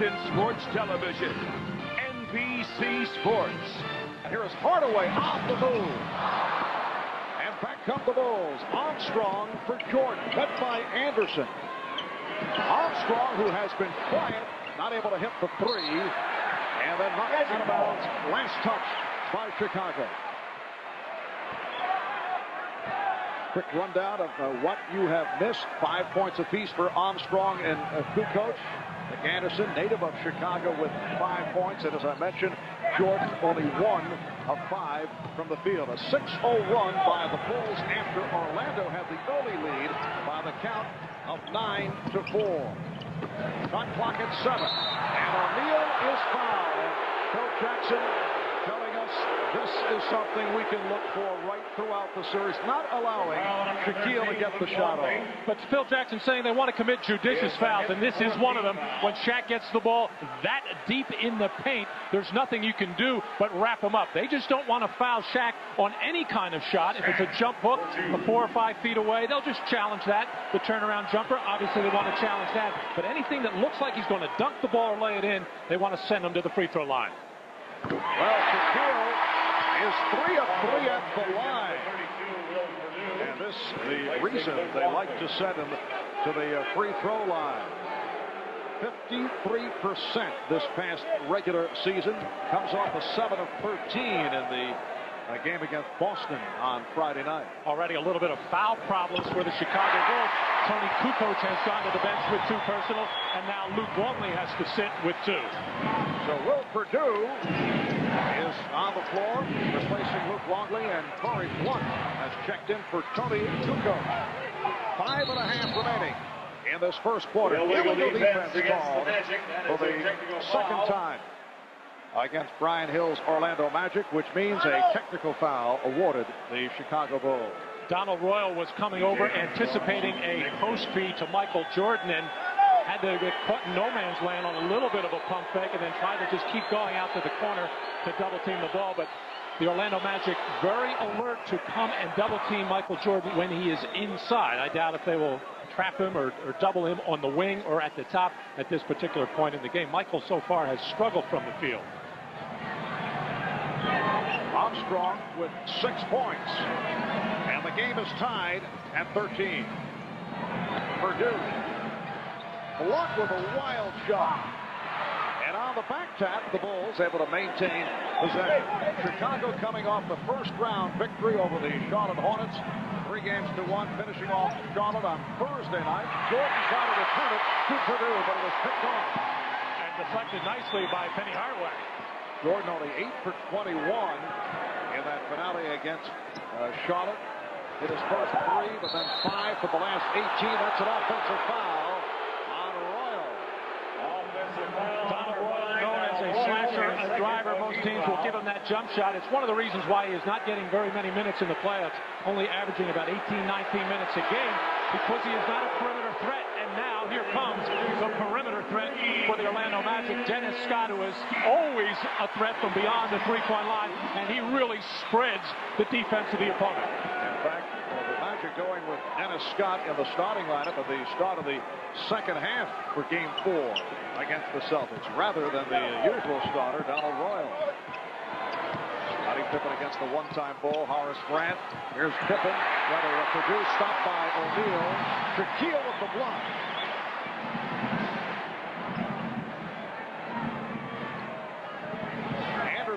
in sports television, NBC Sports. And here is Hardaway off the move. And back come the Bulls. Armstrong for Jordan, cut by Anderson. Armstrong, who has been quiet, not able to hit the three. And then knocked out of bounds. Last touch by Chicago. Quick rundown of what you have missed. 5 points apiece for Armstrong and Kukoc. Anderson, native of Chicago, with 5 points. And as I mentioned, Jordan only 1 of 5 from the field. A 6-0 run by the Bulls after Orlando had the early lead by the count of 9-4. Shot clock at 7. And O'Neal is fouled. Phil Jackson telling us this is something we can look for right throughout the series, not allowing Shaquille to get the shot off. But Phil Jackson saying they want to commit judicious fouls, and this is one of them. When Shaq gets the ball that deep in the paint, there's nothing you can do but wrap him up. They just don't want to foul Shaq on any kind of shot. If it's a jump hook from 4 or 5 feet away, they'll just challenge that. The turnaround jumper, obviously they want to challenge that. But anything that looks like he's going to dunk the ball or lay it in, they want to send him to the free throw line. Well, Shaquille is 3 of 3 at the line. And this the reason they like to set him to the free throw line. 53% this past regular season. Comes off a 7 of 13 in the game against Boston on Friday night. Already a little bit of foul problems for the Chicago Bulls. Tony Kukoc has gone to the bench with 2 personals, and now Luke Longley has to sit with 2. So Will Perdue is on the floor, replacing Luke Longley, and Corey Blunt has checked in for Tony Kukoc. 5.5 remaining in this first quarter. Illegal defense called for the second time against Brian Hill's Orlando Magic, which means a technical foul awarded the Chicago Bulls. Donald Royal was coming over anticipating a post feed to Michael Jordan and had to get caught in no man's land on a little bit of a pump fake and then tried to just keep going out to the corner to double team the ball. But the Orlando Magic very alert to come and double team Michael Jordan when he is inside. I doubt if they will trap him or double him on the wing or at the top at this particular point in the game. Michael so far has struggled from the field. Armstrong with 6 points. And the game is tied at 13. Perdue. Blunt with a wild shot. And on the back tap, the Bulls able to maintain possession. Chicago coming off the first round victory over the Charlotte Hornets. 3-1, finishing off Charlotte on Thursday night. Jordan tried to return it to Perdue, but it was picked off. And deflected nicely by Penny Hardaway. Jordan only 8 for 21 in that finale against Charlotte. Hit his first 3, but then 5 for the last 18. That's an offensive foul on Royal. Donald Royal, known as a slasher, a driver. Most teams will give him that jump shot. It's one of the reasons why he is not getting very many minutes in the playoffs, only averaging about 18, 19 minutes a game, because he is not a perimeter threat. And now here comes the perimeter threat for the Orlando Magic. Dennis Scott, who is always a threat from beyond the three-point line, and he really spreads the defense of the opponent. In fact, the Magic going with Dennis Scott in the starting lineup at the start of the second half for Game 4 against the Celtics, rather than the usual starter, Donald Royal. Scottie Pippen against the one-time Bull, Horace Grant. Here's Pippen, rather produced, stopped by O'Neal. Shaquille with the block.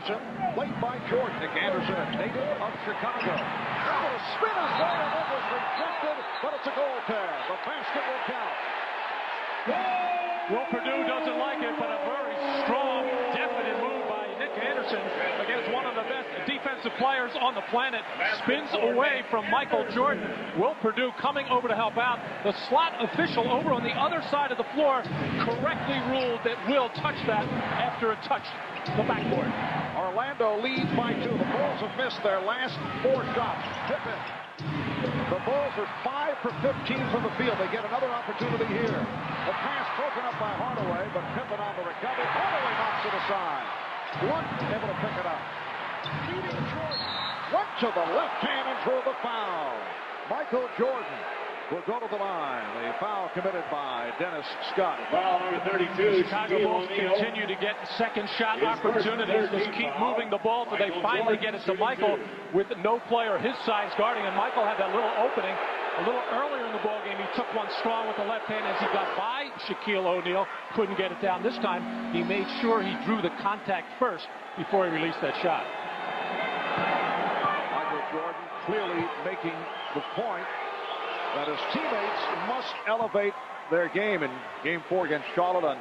Anderson, played by Jordan. Nick Anderson, a native of Chicago. Oh, a spinner's goal, and it was rejected, but it's a goal pair. The basket will count. Will Perdue doesn't like it, but a very strong, definite move by Nick Anderson against one of the best defensive players on the planet. Spins away from Michael Jordan. Will Perdue coming over to help out. The slot official over on the other side of the floor correctly ruled that Will touched that after it touched the backboard. Orlando leads by 2. The Bulls have missed their last 4 shots. Pippen. The Bulls are 5 for 15 from the field. They get another opportunity here. The pass broken up by Hardaway, but Pippen on the recovery. Hardaway knocks it aside. Blunt able to pick it up. Feeding Jordan. Went to the left hand and drew the foul. Michael Jordan will go to the line. The foul committed by Dennis Scott. Foul number 32. Chicago Bulls continue to get second shot opportunities. Just keep moving the ball till they finally get it to Michael with no player his size guarding. And Michael had that little opening a little earlier in the ball game. He took one strong with the left hand as he got by Shaquille O'Neal. Couldn't get it down. This time he made sure he drew the contact first before he released that shot. Michael Jordan clearly making the point that his teammates must elevate their game. In Game 4 against Charlotte on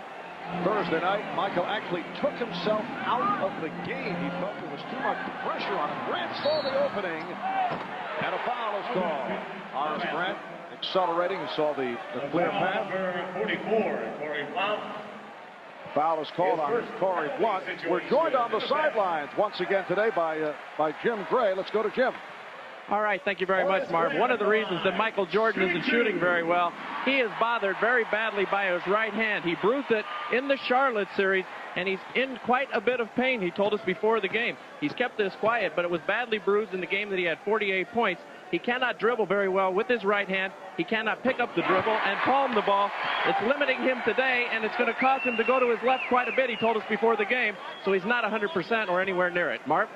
Thursday night, Michael actually took himself out of the game. He felt there was too much pressure on him. Grant saw the opening, and a foul is called. Horace Grant accelerating. He saw the clear path. Number 44, Corey Blount. Foul is called on Corey Blount. We're joined on the sidelines once again today by Jim Gray. Let's go to Jim. All right, thank you very much, Marv. One of the reasons that Michael Jordan isn't shooting very well, he is bothered very badly by his right hand. He bruised it in the Charlotte series, and he's in quite a bit of pain, he told us before the game. He's kept this quiet, but it was badly bruised in the game that he had 48 points. He cannot dribble very well with his right hand. He cannot pick up the dribble and palm the ball. It's limiting him today, and it's going to cause him to go to his left quite a bit, he told us before the game, so he's not 100% or anywhere near it. Marv?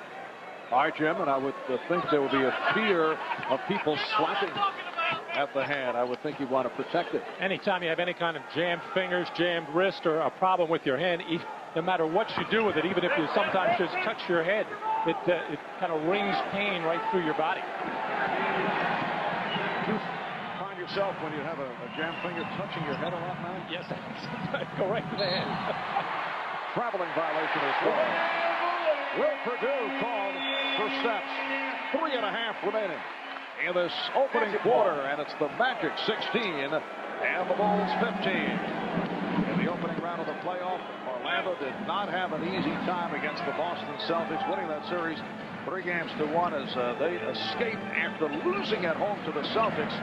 All right, Jim, and I would think there would be a fear of people slapping at the hand. I would think you want to protect it. Anytime you have any kind of jammed fingers, jammed wrist, or a problem with your hand, no matter what you do with it, even if you sometimes just touch your head, it kind of rings pain right through your body. You find yourself when you have a jammed finger touching your head a lot now? Yes, go right to the head. Traveling violation as well. Will Purdue called for steps. 3.5 remaining in this opening quarter, and it's the Magic 16 and the Bulls 15. In the opening round of the playoff, Orlando did not have an easy time against the Boston Celtics, winning that series 3-1 as they escaped after losing at home to the Celtics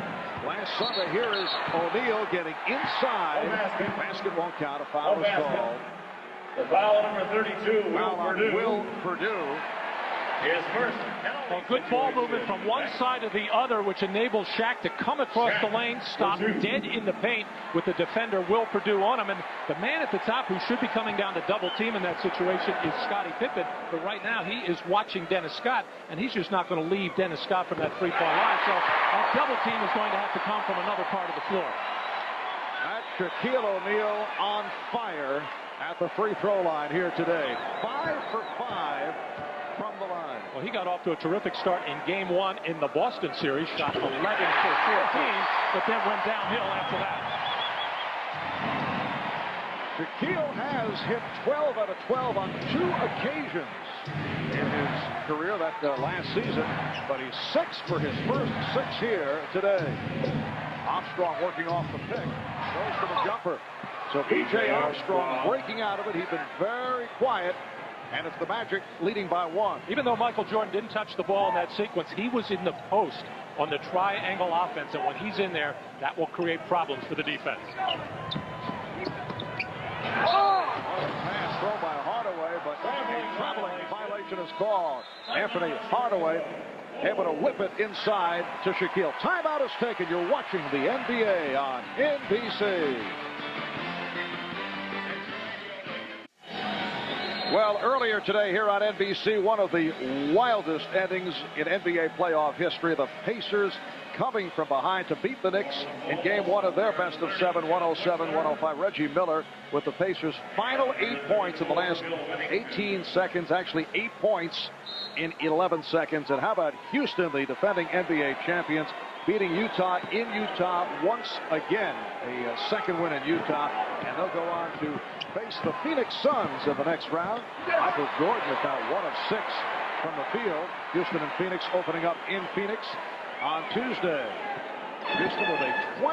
last Sunday. Here is O'Neal getting inside. Basket won't count. A foul is called. The foul number 32, Will Purdue. His first. Well, good ball movement from one side to the other, which enables Shaq to come across the lane, stop dead in the paint with the defender Will Purdue on him. And the man at the top who should be coming down to double team in that situation is Scottie Pippen. But right now he is watching Dennis Scott, and he's just not going to leave Dennis Scott from that three-point line. So that double team is going to have to come from another part of the floor. That's Shaquille O'Neal on fire at the free throw line here today. 5 for 5 from the line. Well, he got off to a terrific start in Game 1 in the Boston series. Shot 11 for 14, but then went downhill after that. Shaquille has hit 12 out of 12 on 2 occasions in his career that last season, but he's 6 for his first 6 here today. Armstrong working off the pick. Goes for the jumper. So B.J. Armstrong breaking out of it. He's been very quiet, and it's the Magic leading by 1. Even though Michael Jordan didn't touch the ball in that sequence, he was in the post on the triangle offense, and when he's in there, that will create problems for the defense. Pass thrown by Hardaway, but a traveling violation is called. Anthony Hardaway able to whip it inside to Shaquille. Timeout is taken. You're watching the NBA on NBC. Well, earlier today here on NBC, one of the wildest endings in NBA playoff history. The Pacers coming from behind to beat the Knicks in Game 1 of their best of 7, 107-105. Reggie Miller with the Pacers' final 8 points in the last 18 seconds. Actually, 8 points in 11 seconds. And how about Houston, the defending NBA champions, beating Utah in Utah once again. A second win in Utah, and they'll go on to face the Phoenix Suns in the next round. Michael Jordan is now 1 of 6 from the field. Houston and Phoenix opening up in Phoenix on Tuesday. Houston with a 20-9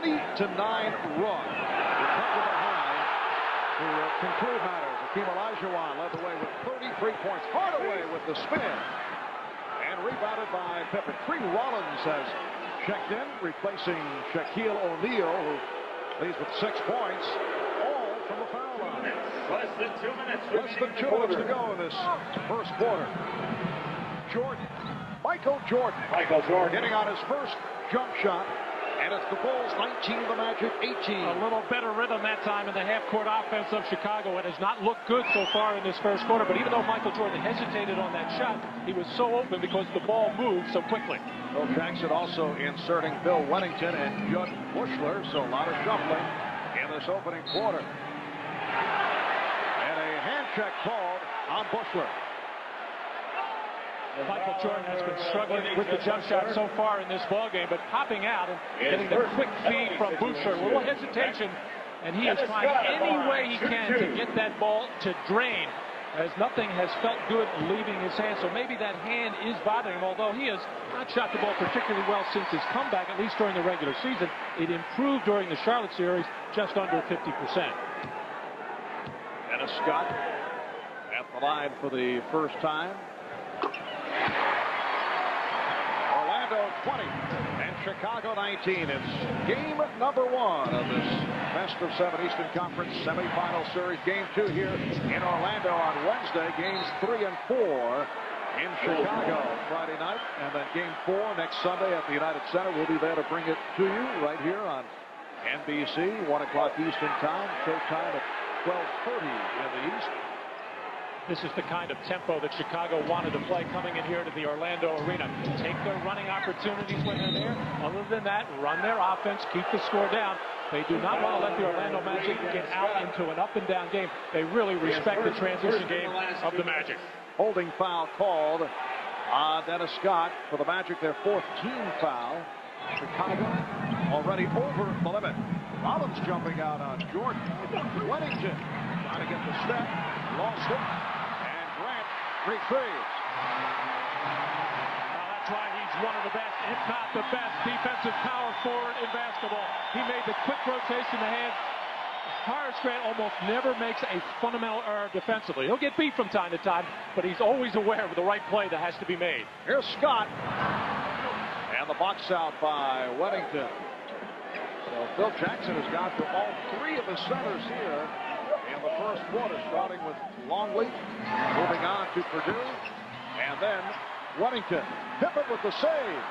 run. They come to behind to conclude matters. Hakeem Olajuwon led the way with 33 points. Hardaway with the spin. And rebounded by Pippen. Tree Rollins has checked in, replacing Shaquille O'Neal, who leads with 6 points, all from the foul line. Less than 2 minutes. Less than 2 minutes to go in this first quarter. Jordan. Michael Jordan. Michael Jordan getting on his first jump shot, And it's the Bulls 19, the Magic 18. A little better rhythm that time in the half-court offense of Chicago. It has not looked good so far in this first quarter, but even though Michael Jordan hesitated on that shot, he was so open because the ball moved so quickly. Phil Jackson also inserting Bill Wennington and Judd Bushler, so a lot of shuffling in this opening quarter. And a hand check called on Bushler. Michael Jordan has been struggling with the jump shot so far in this ballgame, but popping out and getting the quick feed from Bushler. A little hesitation, and he is trying any way he can to get that ball to drain, as nothing has felt good leaving his hand. So maybe that hand is bothering him, although he has not shot the ball particularly well since his comeback, at least during the regular season. It improved during the Charlotte series, just under 50%. Dennis Scott at the line for the first time. Orlando 20 and Chicago 19. It's game number 1 of this best of 7 Eastern Conference Semifinal Series. Game 2 here in Orlando on Wednesday. Games 3 and 4 in Chicago Friday night. And then game 4 next Sunday at the United Center. We'll be there to bring it to you right here on NBC. 1 o'clock Eastern time. Showtime at 12:30 in the East. This is the kind of tempo that Chicago wanted to play coming in here to the Orlando arena. Take their running opportunities when they're there. Other than that, run their offense, keep the score down. They do not want to let the Orlando Magic get out into an up-and-down game. They really respect the transition game of the Magic. Holding foul called on Dennis Scott for the Magic, their 4th team foul. Chicago already over the limit. Rollins jumping out on Jordan. Wennington trying to get the step, lost it. Retrieves. That's why he's one of the best, if not the best, defensive power forward in basketball. He made the quick rotation to hand. Horace Grant almost never makes a fundamental error defensively. He'll get beat from time to time, but he's always aware of the right play that has to be made. Here's Scott. And the box out by Wennington. So Phil Jackson has gone to all 3 of the centers here in the first quarter, starting with Longley, moving on to Purdue, and then Wennington. Pippen with the save.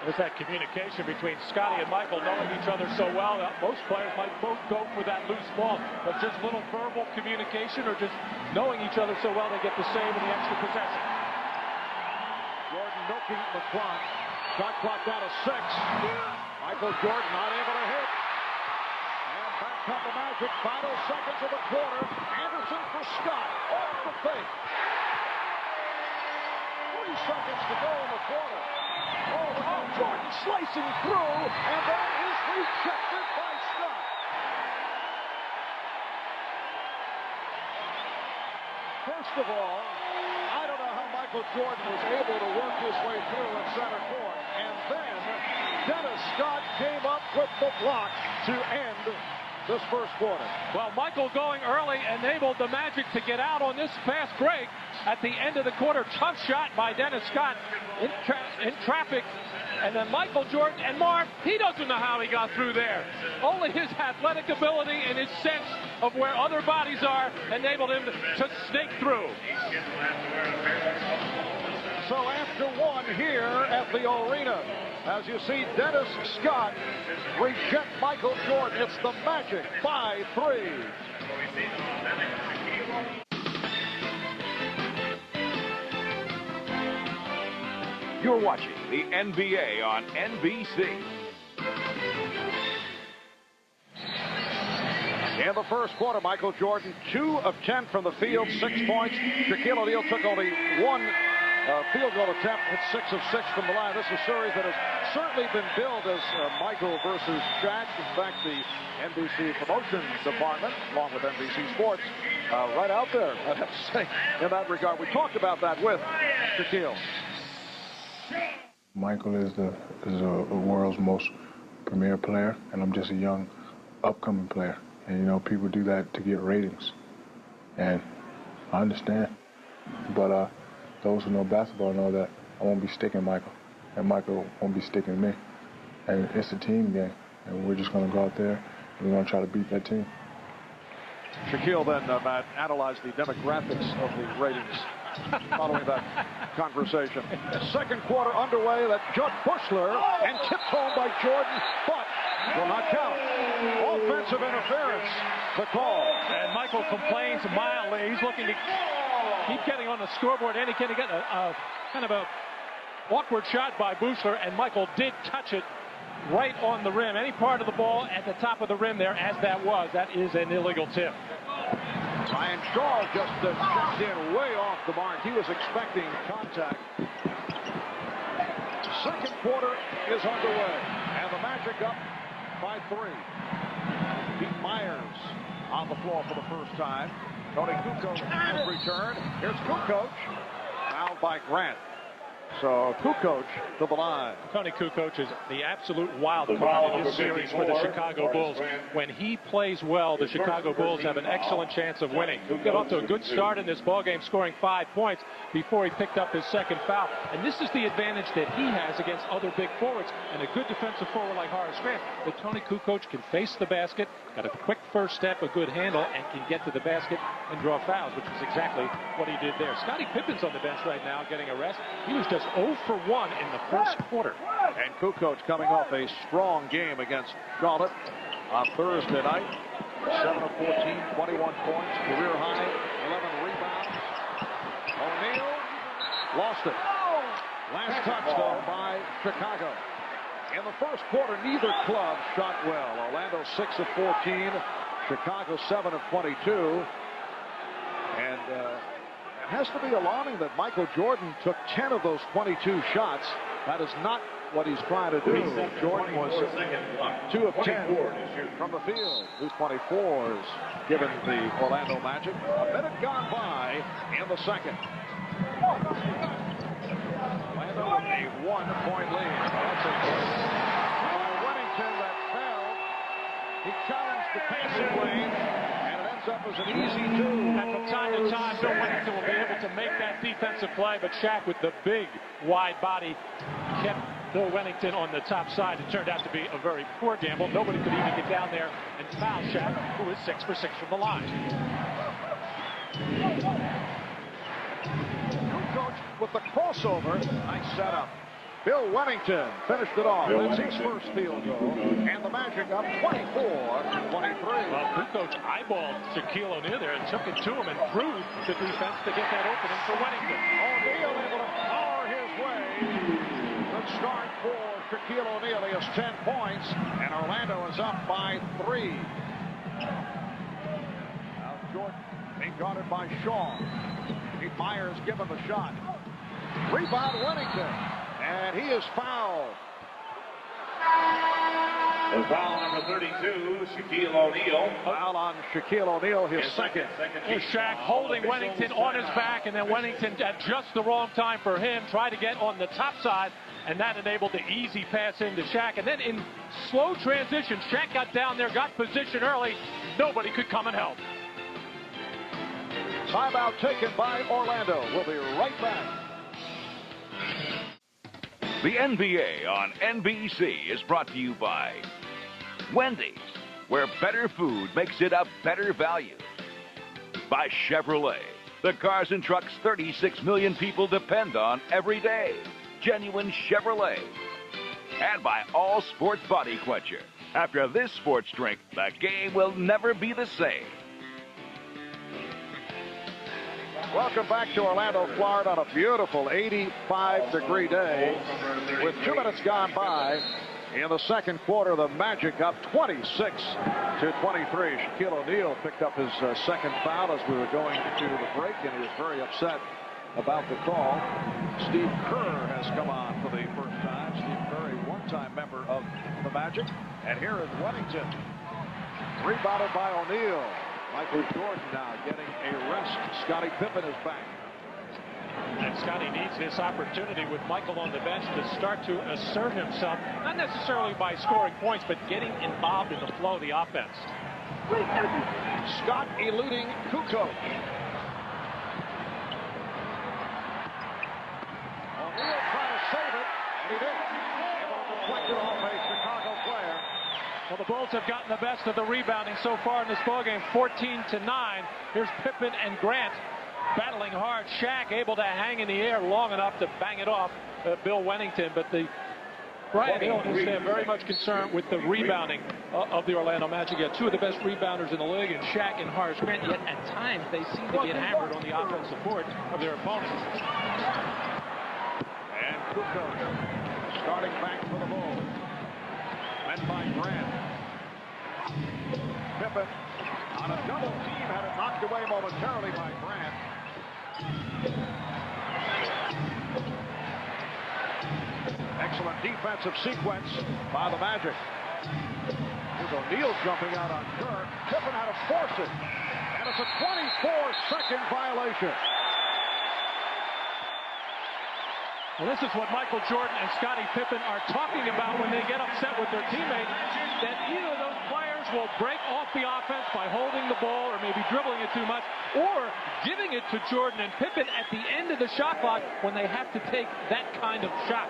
There's that communication between Scotty and Michael, knowing each other so well. Most players might both go for that loose ball, but just little verbal communication or just knowing each other so well, they get the save and the extra possession. Jordan milking the clock. Shot clock down to 6. Michael Jordan not able to hit. Come the Magic, final seconds of the quarter. Anderson for Scott, off the fake. 3 seconds to go in the quarter. Oh, Jordan slicing through, and that is rejected by Scott. First of all, I don't know how Michael Jordan was able to work his way through at center court, and then Dennis Scott came up with the block to end this first quarter. Well, Michael going early enabled the Magic to get out on this fast break at the end of the quarter. Tough shot by Dennis Scott in traffic. And then Michael Jordan, and Marv, he doesn't know how he got through there. Only his athletic ability and his sense of where other bodies are enabled him to snake through. So after 1 here at the arena, as you see Dennis Scott reject Michael Jordan, it's the Magic by 3. You're watching the NBA on NBC. In the first quarter, Michael Jordan 2 of 10 from the field, 6 points. Shaquille O'Neal took only 1 field goal attempt, hit 6 of 6 from the line. This is a series that has certainly been billed as Michael versus Shaq. In fact, the NBC promotion department, along with NBC Sports, right out there, I'd have to say, in that regard. We talked about that with Shaquille. Michael is the world's most premier player, and I'm just a young, upcoming player. And, you know, people do that to get ratings. And I understand. But those who know basketball know that I won't be sticking Michael, and Michael won't be sticking me. And it's a team game, and we're just going to go out there and we're going to try to beat that team. Shaquille then, Matt, analyzed the demographics of the ratings following that conversation. Second quarter underway. That Judd Bushler and tipped home by Jordan, but will not count. Offensive interference. The call. And Michael complains mildly. He's looking to keep getting on the scoreboard, and he can get a kind of a awkward shot by Bushler, and Michael did touch it right on the rim. Any part of the ball at the top of the rim there, as that is an illegal tip. Ryan Shaw just checked in way off the mark. He was expecting contact. Second quarter is underway, and the Magic up by 3. Pete Myers on the floor for the first time. Tony Kukoc has returned. Here's Kukoc, fouled by Grant. So Kukoc to the line. Tony Kukoc is the absolute wild card in this series for the Chicago Bulls. When he plays well, the Chicago Bulls have an excellent chance of winning. He got off to a good start in this ballgame, scoring 5 points before he picked up his second foul. And this is the advantage that he has against other big forwards and a good defensive forward like Horace Grant. But Tony Kukoc can face the basket, got a quick first step, a good handle, and can get to the basket and draw fouls, which is exactly what he did there. Scottie Pippen's on the bench right now getting a rest. He was just 0 for 1 in the first quarter. And Kukoc coming off a strong game against Charlotte on Thursday night. 7 of 14, 21 points, career high, 11 rebounds. O'Neal lost it. Last touch, though, by Chicago. In the first quarter, neither club shot well. Orlando 6 of 14, Chicago 7 of 22. And it has to be alarming that Michael Jordan took 10 of those 22 shots. That is not what he's trying to do. Jordan was 2 of 10 from the field. Who's 24 is given the Orlando Magic. A minute gone by in the second. Orlando with a 1-point lead. That's a by Wennington that fell. He challenged the passing lane, and it ends up as an easy 2. And from time to time, Bill Wennington will be able to make that defensive play, but Shaq with the big wide body kept Bill Wennington on the top side. It turned out to be a very poor gamble. Nobody could even get down there and foul Shaq, who is 6 for 6 from the line. Coach with the crossover. Nice setup. Bill Wennington finished it off. That's his first field goal. And the Magic up 24-23. Well, Kukoc eyeballed Shaquille O'Neal there and took it to him and proved the defense to get that opening for Wennington. O'Neal able to power his way. Good start for Shaquille O'Neal. He has 10 points, and Orlando is up by 3. Now Jordan being guarded by Shaw. Pete Myers given the shot. Rebound Wennington. And he is fouled. The foul number 32, Shaquille O'Neal. Foul on Shaquille O'Neal, his second. Here's Shaq holding Wennington on his back, and then Wennington at just the wrong time for him, tried to get on the top side, and that enabled the easy pass into Shaq. And then in slow transition, Shaq got down there, got position early. Nobody could come and help. Timeout taken by Orlando. We'll be right back. The NBA on NBC is brought to you by Wendy's, where better food makes it a better value. By Chevrolet, the cars and trucks 36 million people depend on every day. Genuine Chevrolet. And by All Sports Body Quencher. After this sports drink, the game will never be the same. Welcome back to Orlando, Florida on a beautiful 85-degree day. With 2 minutes gone by in the second quarter, the Magic up 26-23. Shaquille O'Neal picked up his second foul as we were going to the break, and he was very upset about the call. Steve Kerr has come on for the first time. Steve Kerr, a one-time member of the Magic. And here is Wennington. Rebounded by O'Neal. Michael Jordan now getting a rest. Scottie Pippen is back. And Scottie needs this opportunity with Michael on the bench to start to assert himself, not necessarily by scoring points, but getting involved in the flow of the offense. Scott eluding Kukoc. O'Neal trying to save it, and he did. Able to deflect it off a Chicago player. Well, the Bulls have gotten the best of the rebounding so far in this ballgame, 14-9. Here's Pippen and Grant battling hard. Shaq able to hang in the air long enough to bang it off Bill Wennington, but Brian Hill and his staff very much concerned with the rebounding of the Orlando Magic. You got two of the best rebounders in the league, and Shaq and Horace Grant, yet at times they seem to get hammered on the offensive board of their opponents. And Kukoc starting back for the Bulls. Met by Grant. Pippen on a double team, had it knocked away momentarily by Grant. Excellent defensive sequence by the Magic. Here's O'Neal jumping out on Kerr. Pippen had to force it. And it's a 24-second violation. Well, this is what Michael Jordan and Scottie Pippen are talking about when they get upset with their teammates, that either of those players will break off the offense by holding the ball or maybe dribbling it too much, or giving it to Jordan and Pippen at the end of the shot clock when they have to take that kind of shot.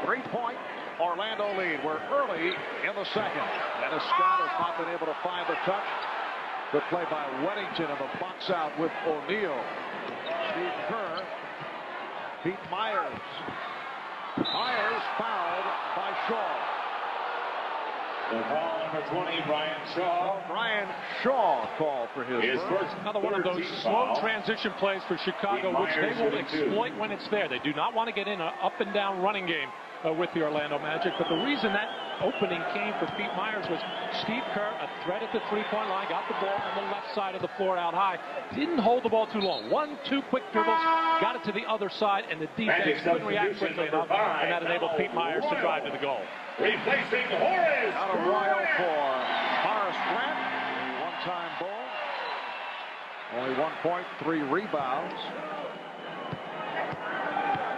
3-point Orlando lead. We're early in the second. Dennis Scott has not been able to find the touch. Good play by Wennington in the box out with O'Neal. Steve Kerr. Pete Myers. Myers fouled by Shaw. The foul number 20, Brian Shaw. Brian Shaw called for his first. Another one of those slow transition plays for Chicago, which they will exploit when it's there. They do not want to get in an up and down running game with the Orlando Magic, but the reason that opening came for Pete Myers was Steve Kerr, a threat at the three-point line, got the ball on the left side of the floor out high, didn't hold the ball too long. 1-2 quick dribbles, got it to the other side, and the defense couldn't react quickly enough, and that enabled Pete Myers to drive to the goal. Replacing Horace. Out of Royal for Horace Grant, one-time Bull. Only 1 point, 3 rebounds.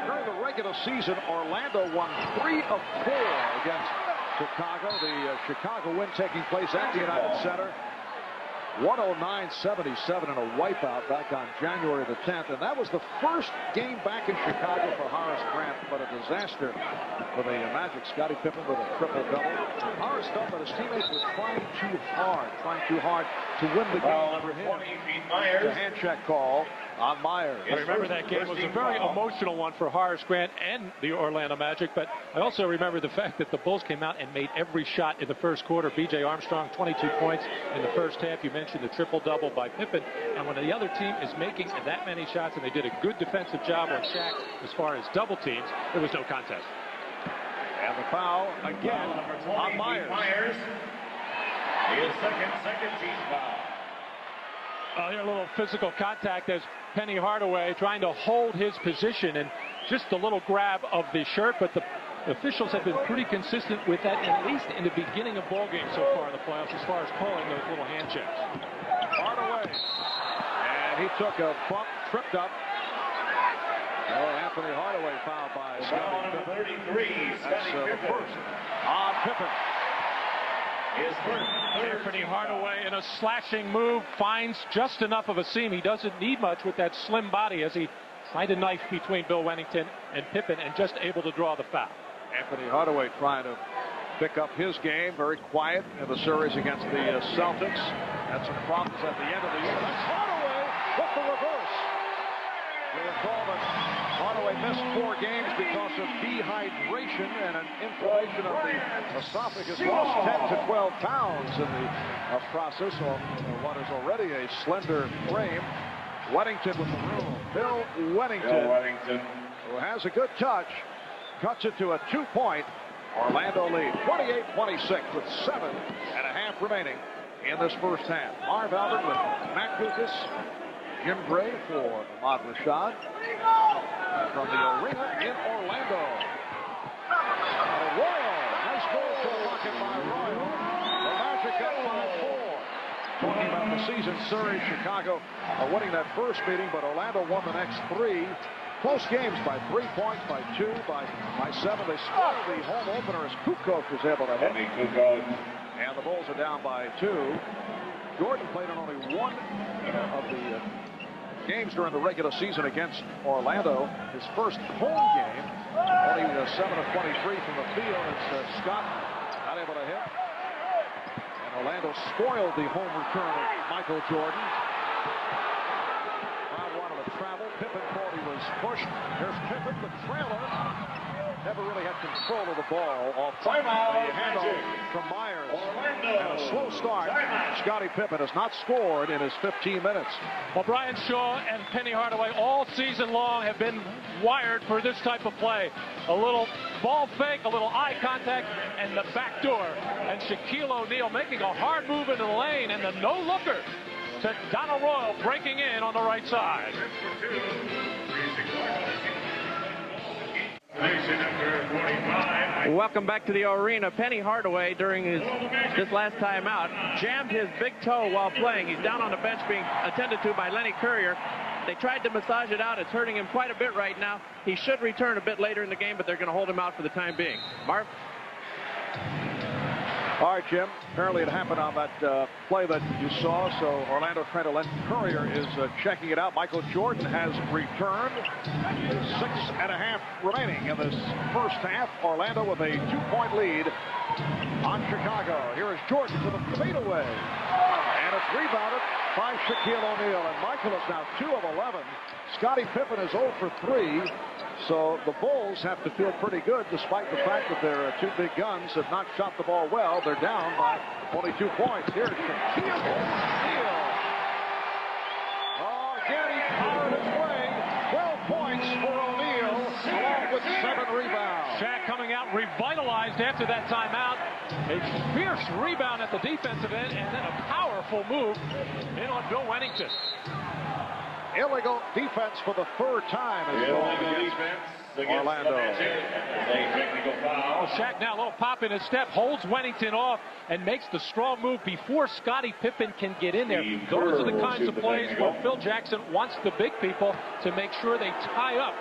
During the regular season, Orlando won 3 of 4 against Chicago. The Chicago win taking place at the United Center. 109-77 in a wipeout back on January the 10th. And that was the first game back in Chicago for Horace Grant, but a disaster for the Magic. Scottie Pippen with a triple-double. Horace felt that his teammates were trying too hard to win the game for him. The hand check call on Myers. I remember that game was a very emotional one for Horace Grant and the Orlando Magic, but I also remember the fact that the Bulls came out and made every shot in the first quarter. B.J. Armstrong, 22 points in the first half. You mentioned the triple-double by Pippen, and when the other team is making that many shots, and they did a good defensive job on Shaq as far as double teams, there was no contest. And the foul again on Myers. His second team foul. Here a little physical contact as Penny Hardaway trying to hold his position, and just a little grab of the shirt, but the officials have been pretty consistent with that, at least in the beginning of ball games so far in the playoffs, as far as calling those little hand checks. Hardaway, and he took a bump, tripped up. Anthony Hardaway fouled by Scottie Pippen. 33, That's the first on Pippen. Anthony Hardaway in a slashing move finds just enough of a seam. He doesn't need much with that slim body as he tried to knife between Bill Wennington and Pippen, and just able to draw the foul. Anthony Hardaway trying to pick up his game, very quiet in the series against the Celtics. Had some problems at the end of the year. That's Hardaway with the reverse. You recall that Hardaway missed 4 games because of dehydration and an inflammation of the esophagus. Lost 10 to 12 pounds in the process of what is already a slender frame. Wennington with the rule. Bill Wennington, who has a good touch, cuts it to a 2-point Orlando lead. 28-26 with 7.5 remaining in this first half. Marv Albert with Matt Lucas, Jim Gray for Ahmad Rashad from the arena in Orlando. Royal, nice goal to the bucket by Royal. The Magic up by 4. Talking about the season series, Chicago winning that first meeting, but Orlando won the next 3. Close games by 3 points, by 2, by 7. They scored the home opener as Kukoc was able to hit. And the Bulls are down by 2. Jordan played in only 1 of the games during the regular season against Orlando. His first home game, only 7 of 23 from the field. It's Scott not able to hit. And Orlando spoiled the home return of Michael Jordan. Pippen thought he was pushed. Here's Pippen, the trailer. Never really had control of the ball. Off the handoff from Myers. And a slow start. Scottie Pippen has not scored in his 15 minutes. Well, Brian Shaw and Penny Hardaway all season long have been wired for this type of play. A little ball fake, a little eye contact, and the back door. And Shaquille O'Neal making a hard move in the lane, and the no-looker to Donald Royal breaking in on the right side. Welcome back to the arena. Penny Hardaway, during this last time out, jammed his big toe while playing. He's down on the bench being attended to by Lenny Currier. They tried to massage it out. It's hurting him quite a bit right now. He should return a bit later in the game, but they're going to hold him out for the time being. Marv? All right, Jim. Apparently it happened on that play that you saw. So Orlando trying to let Courier is checking it out. Michael Jordan has returned. 6.5 remaining in this first half. Orlando with a 2-point lead on Chicago. Here is Jordan to the fadeaway. And it's rebounded by Shaquille O'Neal. And Michael is now 2 of 11. Scottie Pippen is 0 for 3. So the Bulls have to feel pretty good, despite the fact that their two big guns have not shot the ball well. They're down by only 2 points. Here's Shaquille O'Neal. Oh, again, he powered his way. 12 points for O'Neal, along with 7 rebounds. Shaq coming out revitalized after that timeout. A fierce rebound at the defensive end, and then a powerful move in on Bill Wennington. Illegal defense for the 3rd time is going against Orlando. Oh, Shaq now a little pop in his step, holds Wennington off, and makes the strong move before Scottie Pippen can get in there. Those are the kinds of plays where Phil Jackson wants the big people to make sure they tie up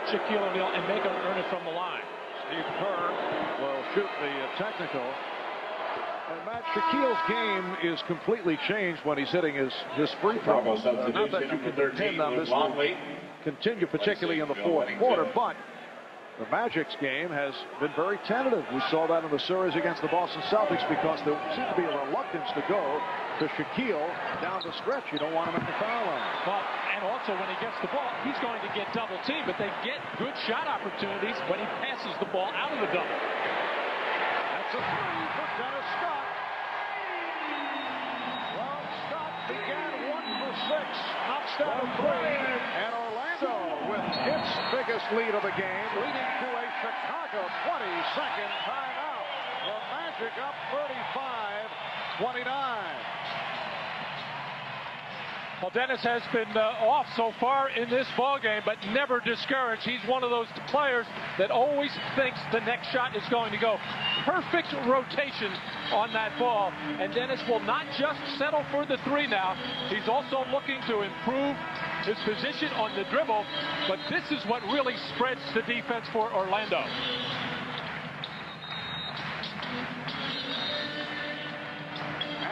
Shaquille O'Neal and make him earn it from the line. Steve Kerr will shoot the technical. And Matt, Shaquille's game is completely changed when he's hitting his free throws. Not that you can depend on this will continue, particularly in the 4th quarter, but the Magic's game has been very tentative. We saw that in the series against the Boston Celtics because there seemed to be a reluctance to go to Shaquille down the stretch. You don't want him at the foul line. Well, and also when he gets the ball, he's going to get double teamed, but they get good shot opportunities when he passes the ball out of the double. That's a 3 for Dennis Scott. Well, Scott began 1 for 6, knocks down 3, and Orlando with its biggest lead of the game, leading to a Chicago 20-second timeout. The Magic up 35-29. Well, Dennis has been off so far in this ballgame, but never discouraged. He's one of those players that always thinks the next shot is going to go. Perfect rotation on that ball, and Dennis will not just settle for the 3 now. He's also looking to improve his position on the dribble, but this is what really spreads the defense for Orlando.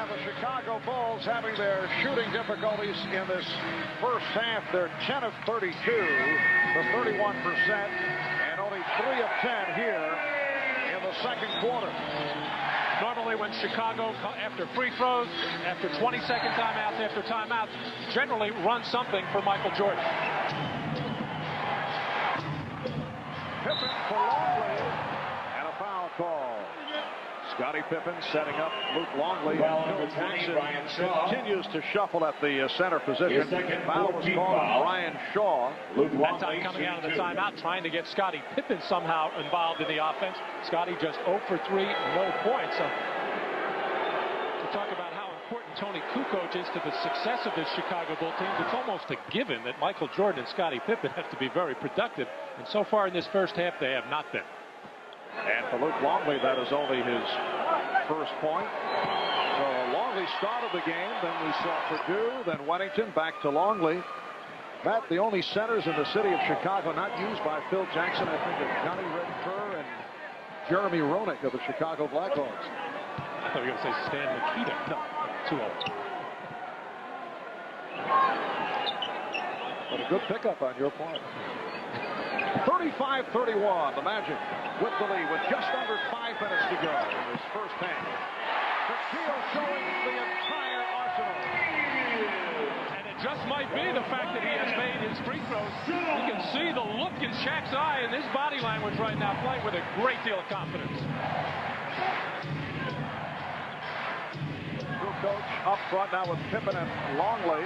The Chicago Bulls having their shooting difficulties in this first half. They're 10 of 32 for 31%, and only 3 of 10 here in the 2nd quarter. Normally when Chicago, after free throws, after 20-second timeouts, after timeouts, generally run something for Michael Jordan. Pippen for Longley, and a foul call. Scottie Pippen setting up Luke Longley. Phil Jackson continues to shuffle at the center position. Foul was called on Brian Shaw. That time coming out of the timeout, trying to get Scottie Pippen somehow involved in the offense. Scottie just 0 for 3, no points. To talk about how important Tony Kukoc is to the success of this Chicago Bulls team, it's almost a given that Michael Jordan and Scottie Pippen have to be very productive. And so far in this first half, they have not been. And for Luke Longley, that is only his first point. So Longley started the game, then we saw Purdue, then Wennington, back to Longley. Matt, the only centers in the city of Chicago not used by Phil Jackson, I think, are Johnny Red Kerr and Jeremy Roenick of the Chicago Blackhawks. I thought you were going to say Stan Mikita. No, too old. What a good pickup on your part. 35-31, the Magic with the lead with just under 5 minutes to go in this first half. Shaquille showing the entire arsenal. And it just might be the fact that he has made his free throws. You can see the look in Shaq's eye and his body language right now, playing with a great deal of confidence. Coach up front now with Pippen and Longley.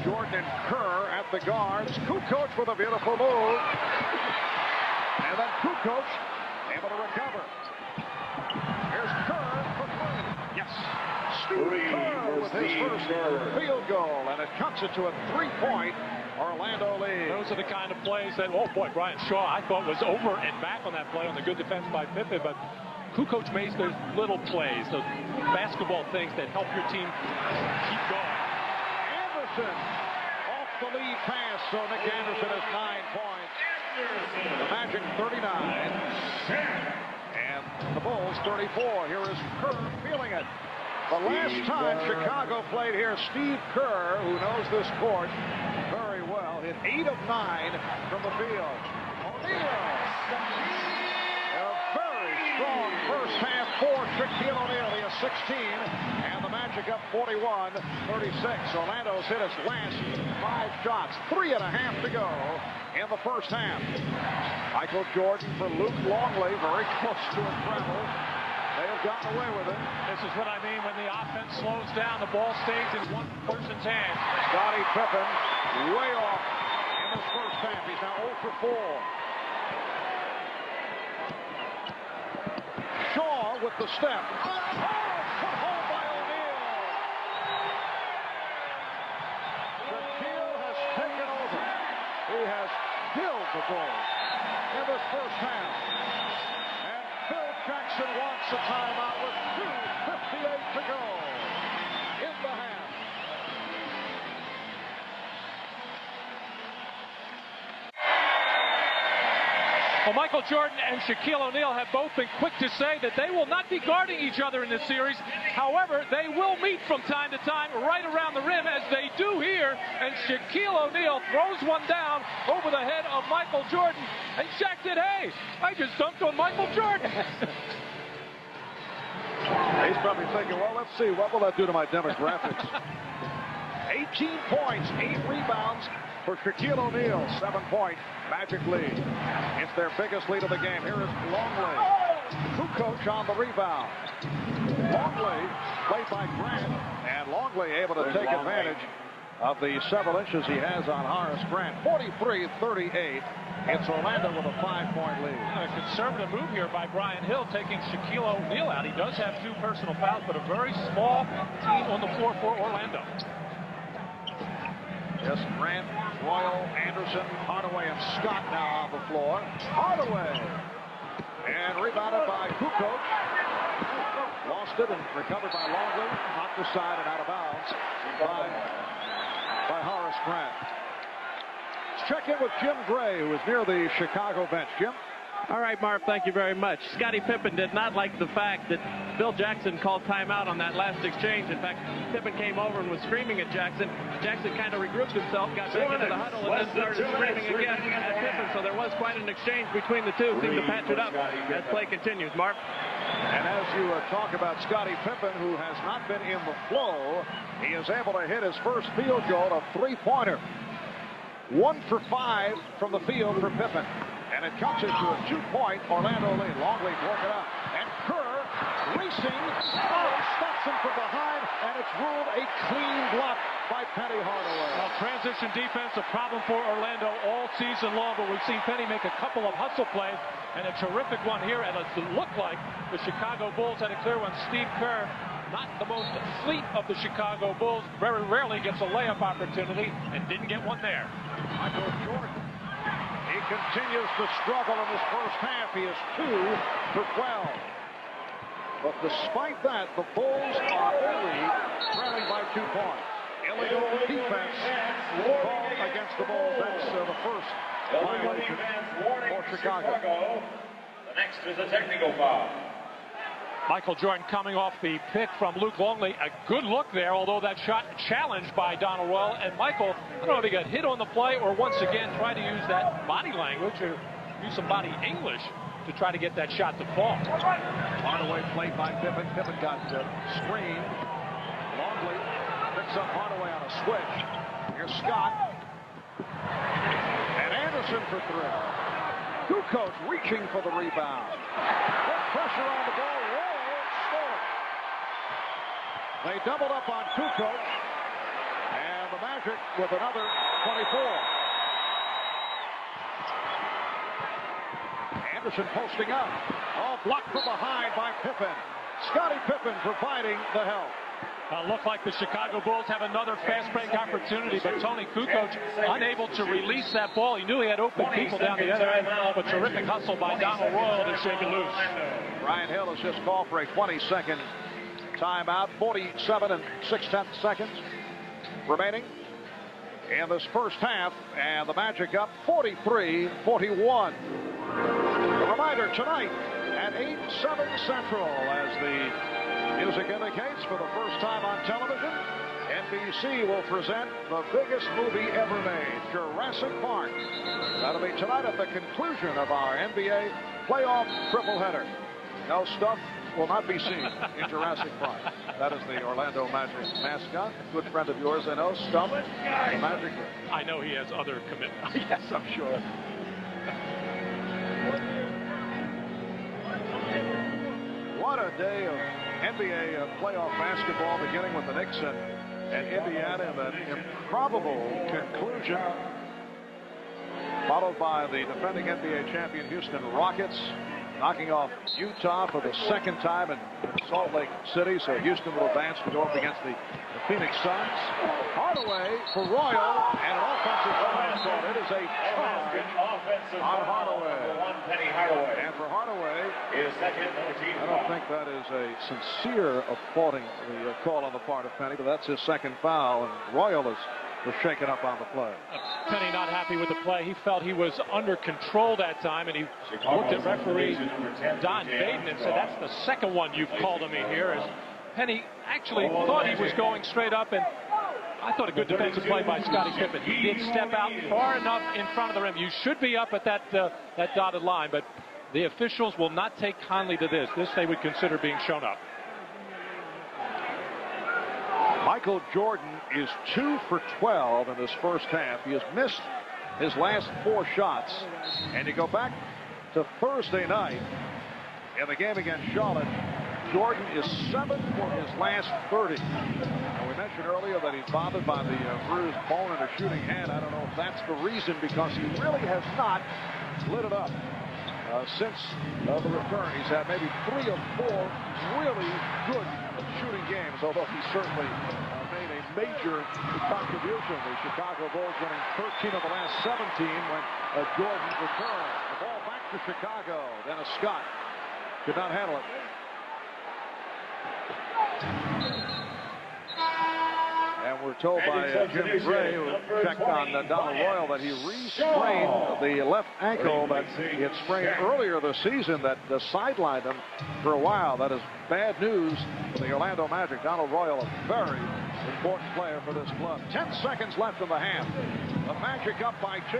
Jordan and Kerr at the guards. Kukoc with a beautiful move. And then Kukoc able to recover. Here's Kerr for three. Yes. Steve Kerr with his first field goal. And it cuts it to a 3-point Orlando lead. Those are the kind of plays that, oh boy, Brian Shaw, I thought was over and back on that play on the good defense by Pippen. But Kukoc makes those little plays, those basketball things that help your team keep going. Anderson off the lead pass, so Nick Anderson has 9 points. The Magic 39 and the Bulls 34. Here is Kerr feeling it. The last time Chicago played here, Steve Kerr, who knows this court very well, hit 8 of 9 from the field. O'Neal. Strong first half for Shaquille O'Neal. He has 16, and the Magic up 41-36. Orlando's hit his last 5 shots. 3.5 to go in the first half. Michael Jordan for Luke Longley, very close to a travel. They have gotten away with it. This is what I mean when the offense slows down. The ball stays in one person's hands. Scottie Pippen way off in this first half. He's now 0 for 4. Shaw with the step. Oh, put home by O'Neal. Shaquille has taken over. He has killed the Bulls in this first half. And Phil Jackson wants a timeout with 2:58 to go in the half. Well, Michael Jordan and Shaquille O'Neal have both been quick to say that they will not be guarding each other in this series. However, they will meet from time to time right around the rim, as they do here. And Shaquille O'Neal throws one down over the head of Michael Jordan. And Shaq said, hey, I just dunked on Michael Jordan. He's probably thinking, well, let's see, what will that do to my demographics? 18 points, 8 rebounds for Shaquille O'Neal. 7-point Magic lead. It's their biggest lead of the game. Here is Longley. Kukoc on the rebound. Longley played by Grant, and Longley able to take advantage of the several inches he has on Horace Grant. 43-38. It's Orlando with a 5-point lead. A conservative move here by Brian Hill, taking Shaquille O'Neal out. He does have 2 personal fouls, but a very small team on the floor for Orlando. Yes, Grant, Royal, Anderson, Hardaway, and Scott now on the floor. Hardaway. And rebounded by Kukoc. Lost it and recovered by Longley. Knocked aside and out of bounds by Horace Grant. Let's check in with Jim Gray, who is near the Chicago bench. Jim? All right, Marv, thank you very much. Scottie Pippen did not like the fact that Phil Jackson called timeout on that last exchange. In fact, Pippen came over and was screaming at Jackson. Jackson kind of regrouped himself, got back into the huddle, and then started screaming again at Pippen. So there was quite an exchange between the two. Seemed to patch it up as play continues. Marv? And as you talk about Scottie Pippen, who has not been in the flow, he is able to hit his first field goal, a 3-pointer. 1 for 5 from the field for Pippen. And it cuts into a 2-point Orlando lead. Longley broke it up. And Kerr racing. Oh, stops him from behind. And it's ruled a clean block by Penny Hardaway. Well, transition defense, a problem for Orlando all season long. But we've seen Penny make a couple of hustle plays. And a terrific one here. And it looked like the Chicago Bulls had a clear one. Steve Kerr, not the most fleet of the Chicago Bulls, very rarely gets a layup opportunity and didn't get one there. Michael Jordan. He continues to struggle in this first half. He is 2 for 12. But despite that, the Bulls are only trailing by 2 points. Illegal defense called against the Bulls. That's the first violation for Chicago. The next is a technical foul. Michael Jordan coming off the pick from Luke Longley. A good look there, although that shot challenged by Donald Royal. And Michael, I don't know if he got hit on the play or once again tried to use that body language or use some body English to try to get that shot to fall. Hardaway played by Pippen. Pippen got screened. Longley picks picks up Hardaway on a switch. Here's Scott. And Anderson for three. Kukoc reaching for the rebound. Put pressure on the ball. Royal stole it. They doubled up on Kukoc. And the Magic with another 24. Anderson posting up. All blocked from behind by Pippen. Scottie Pippen providing the help. Looked like the Chicago Bulls have another fast break opportunity, but Tony Kukoc unable to release that ball. He knew he had open people down the other end, but terrific hustle by Donald Royal to shake it loose. Ryan Hill has just called for a 20-second timeout. 47 and 6/10 seconds remaining in this first half, and the Magic up 43-41. A reminder tonight at 8/7 Central, as the music indicates, for the first time on television, NBC will present the biggest movie ever made, Jurassic Park. That'll be tonight at the conclusion of our NBA playoff triple-header. No, Stuff will not be seen in Jurassic Park. That is the Orlando Magic mascot. Good friend of yours, I know, Stuff, the Magic. I know he has other commitments. Yes, I'm sure. What a day of NBA playoff basketball, beginning with the Knicks and Indiana in that improbable conclusion, followed by the defending NBA champion Houston Rockets knocking off Utah for the second time in Salt Lake City, so Houston will advance to go up against the Phoenix Suns. Hardaway for Royal, and an offensive foul. It is a charge on Hardaway. And for Hardaway, I don't think that is a sincere applauding the call on the part of Penny, but that's his second foul, and Royal was shaken up on the play. Penny not happy with the play. He felt he was under control that time, and he looked at referee Don Baden and said, "That's the second one you've called on me here." As Penny actually thought he was going straight up, and I thought a good defensive play by Scottie Pippen. He did step out far enough in front of the rim. You should be up at that dotted line, but the officials will not take kindly to this. This they would consider being shown up. Michael Jordan is 2 for 12 in this first half. He has missed his last 4 shots. And you go back to Thursday night in the game against Charlotte, Jordan is 7 for his last 30. And we mentioned earlier that he's bothered by the bruised bone in a shooting hand. I don't know if that's the reason, because he really has not lit it up. Since the return, he's had maybe 3 or 4 really good shooting games, although he certainly made a major contribution. The Chicago Bulls winning 13 of the last 17 when Jordan returned. The ball back to Chicago. Dennis Scott could not handle it. And we're told by Jim Gray, who checked on Donald Royal, that he re-sprained the left ankle that he had sprained earlier this season, that sidelined him for a while. That is bad news for the Orlando Magic. Donald Royal, a very important player for this club. 10 seconds left in the half. The Magic up by 2.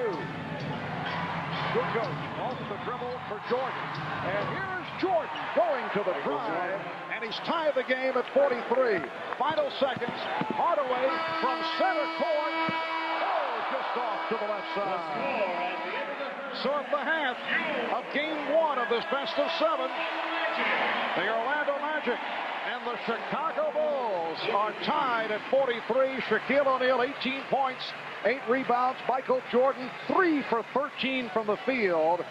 Good coach, off the dribble for Jordan. And here's Jordan going to the drive, and he's tied the game at 43. Final seconds. Hardaway from center court. Oh, just off to the left side. So at the half of game 1 of this best of 7, the Orlando Magic and the Chicago Bulls are tied at 43. Shaquille O'Neal, 18 points, 8 rebounds. Michael Jordan, 3 for 13 from the field.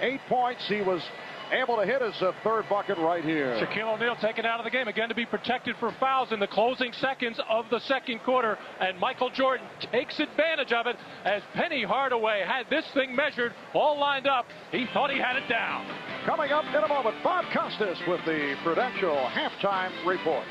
8 points. He was able to hit his third bucket right here. Shaquille O'Neal taken out of the game again to be protected for fouls in the closing seconds of the second quarter. And Michael Jordan takes advantage of it as Penny Hardaway had this thing measured, all lined up. He thought he had it down. Coming up in a moment, Bob Costas with the Prudential halftime report.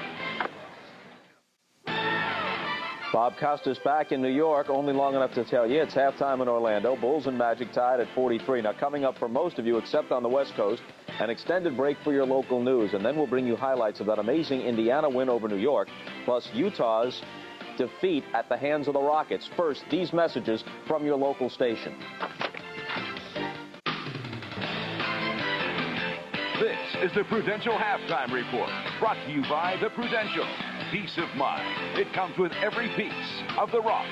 Bob Costas back in New York, only long enough to tell you it's halftime in Orlando. Bulls and Magic tied at 43. Now, coming up for most of you, except on the West Coast, an extended break for your local news. And then we'll bring you highlights of that amazing Indiana win over New York, plus Utah's defeat at the hands of the Rockets. First, these messages from your local station. This is the Prudential Halftime Report, brought to you by the Prudential. peace of mind. It comes with every piece of the rock.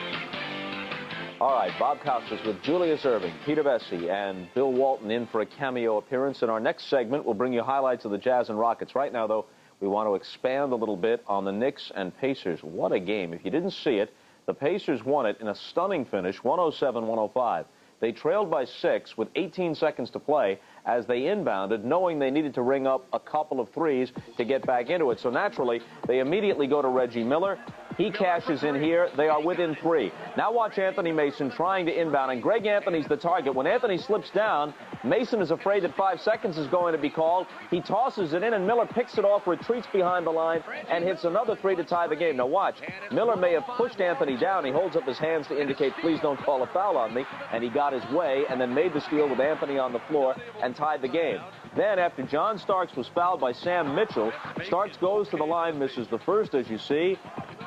All right, Bob Costas with Julius Erving, Peter Bessie, and Bill Walton in for a cameo appearance. In our next segment, we'll bring you highlights of the Jazz and Rockets. Right now, though, we want to expand a little bit on the Knicks and Pacers. What a game. If you didn't see it, the Pacers won it in a stunning finish, 107-105. They trailed by 6 with 18 seconds to play as they inbounded, knowing they needed to ring up a couple of threes to get back into it. So naturally, they immediately go to Reggie Miller. He cashes in here. They are within 3. Now watch Anthony Mason trying to inbound, and Greg Anthony's the target. When Anthony slips down, Mason is afraid that 5 seconds is going to be called. He tosses it in, and Miller picks it off, retreats behind the line, and hits another 3 to tie the game. Now watch. Miller may have pushed Anthony down. He holds up his hands to indicate, please don't call a foul on me, and he got his way and then made the steal with Anthony on the floor and tied the game. Then, after John Starks was fouled by Sam Mitchell, Starks goes to the line, misses the first, as you see,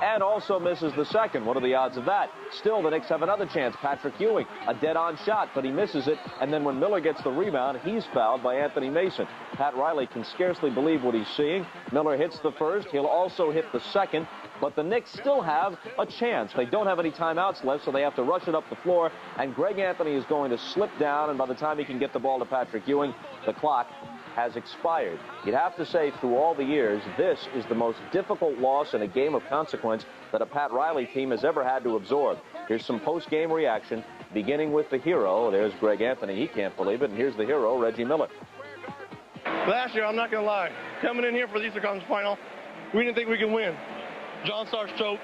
and also misses the second. What are the odds of that? Still, the Knicks have another chance. Patrick Ewing, a dead-on shot, but he misses it. And then when Miller gets the rebound, he's fouled by Anthony Mason. Pat Riley can scarcely believe what he's seeing. Miller hits the first. He'll also hit the second. But the Knicks still have a chance. They don't have any timeouts left, so they have to rush it up the floor. And Greg Anthony is going to slip down, and by the time he can get the ball to Patrick Ewing, the clock has expired. You'd have to say through all the years, this is the most difficult loss in a game of consequence that a Pat Riley team has ever had to absorb. Here's some post-game reaction, beginning with the hero. There's Greg Anthony. He can't believe it. And here's the hero, Reggie Miller. Last year, I'm not going to lie, coming in here for the Eastern Conference Final, we didn't think we could win. John Starks choked.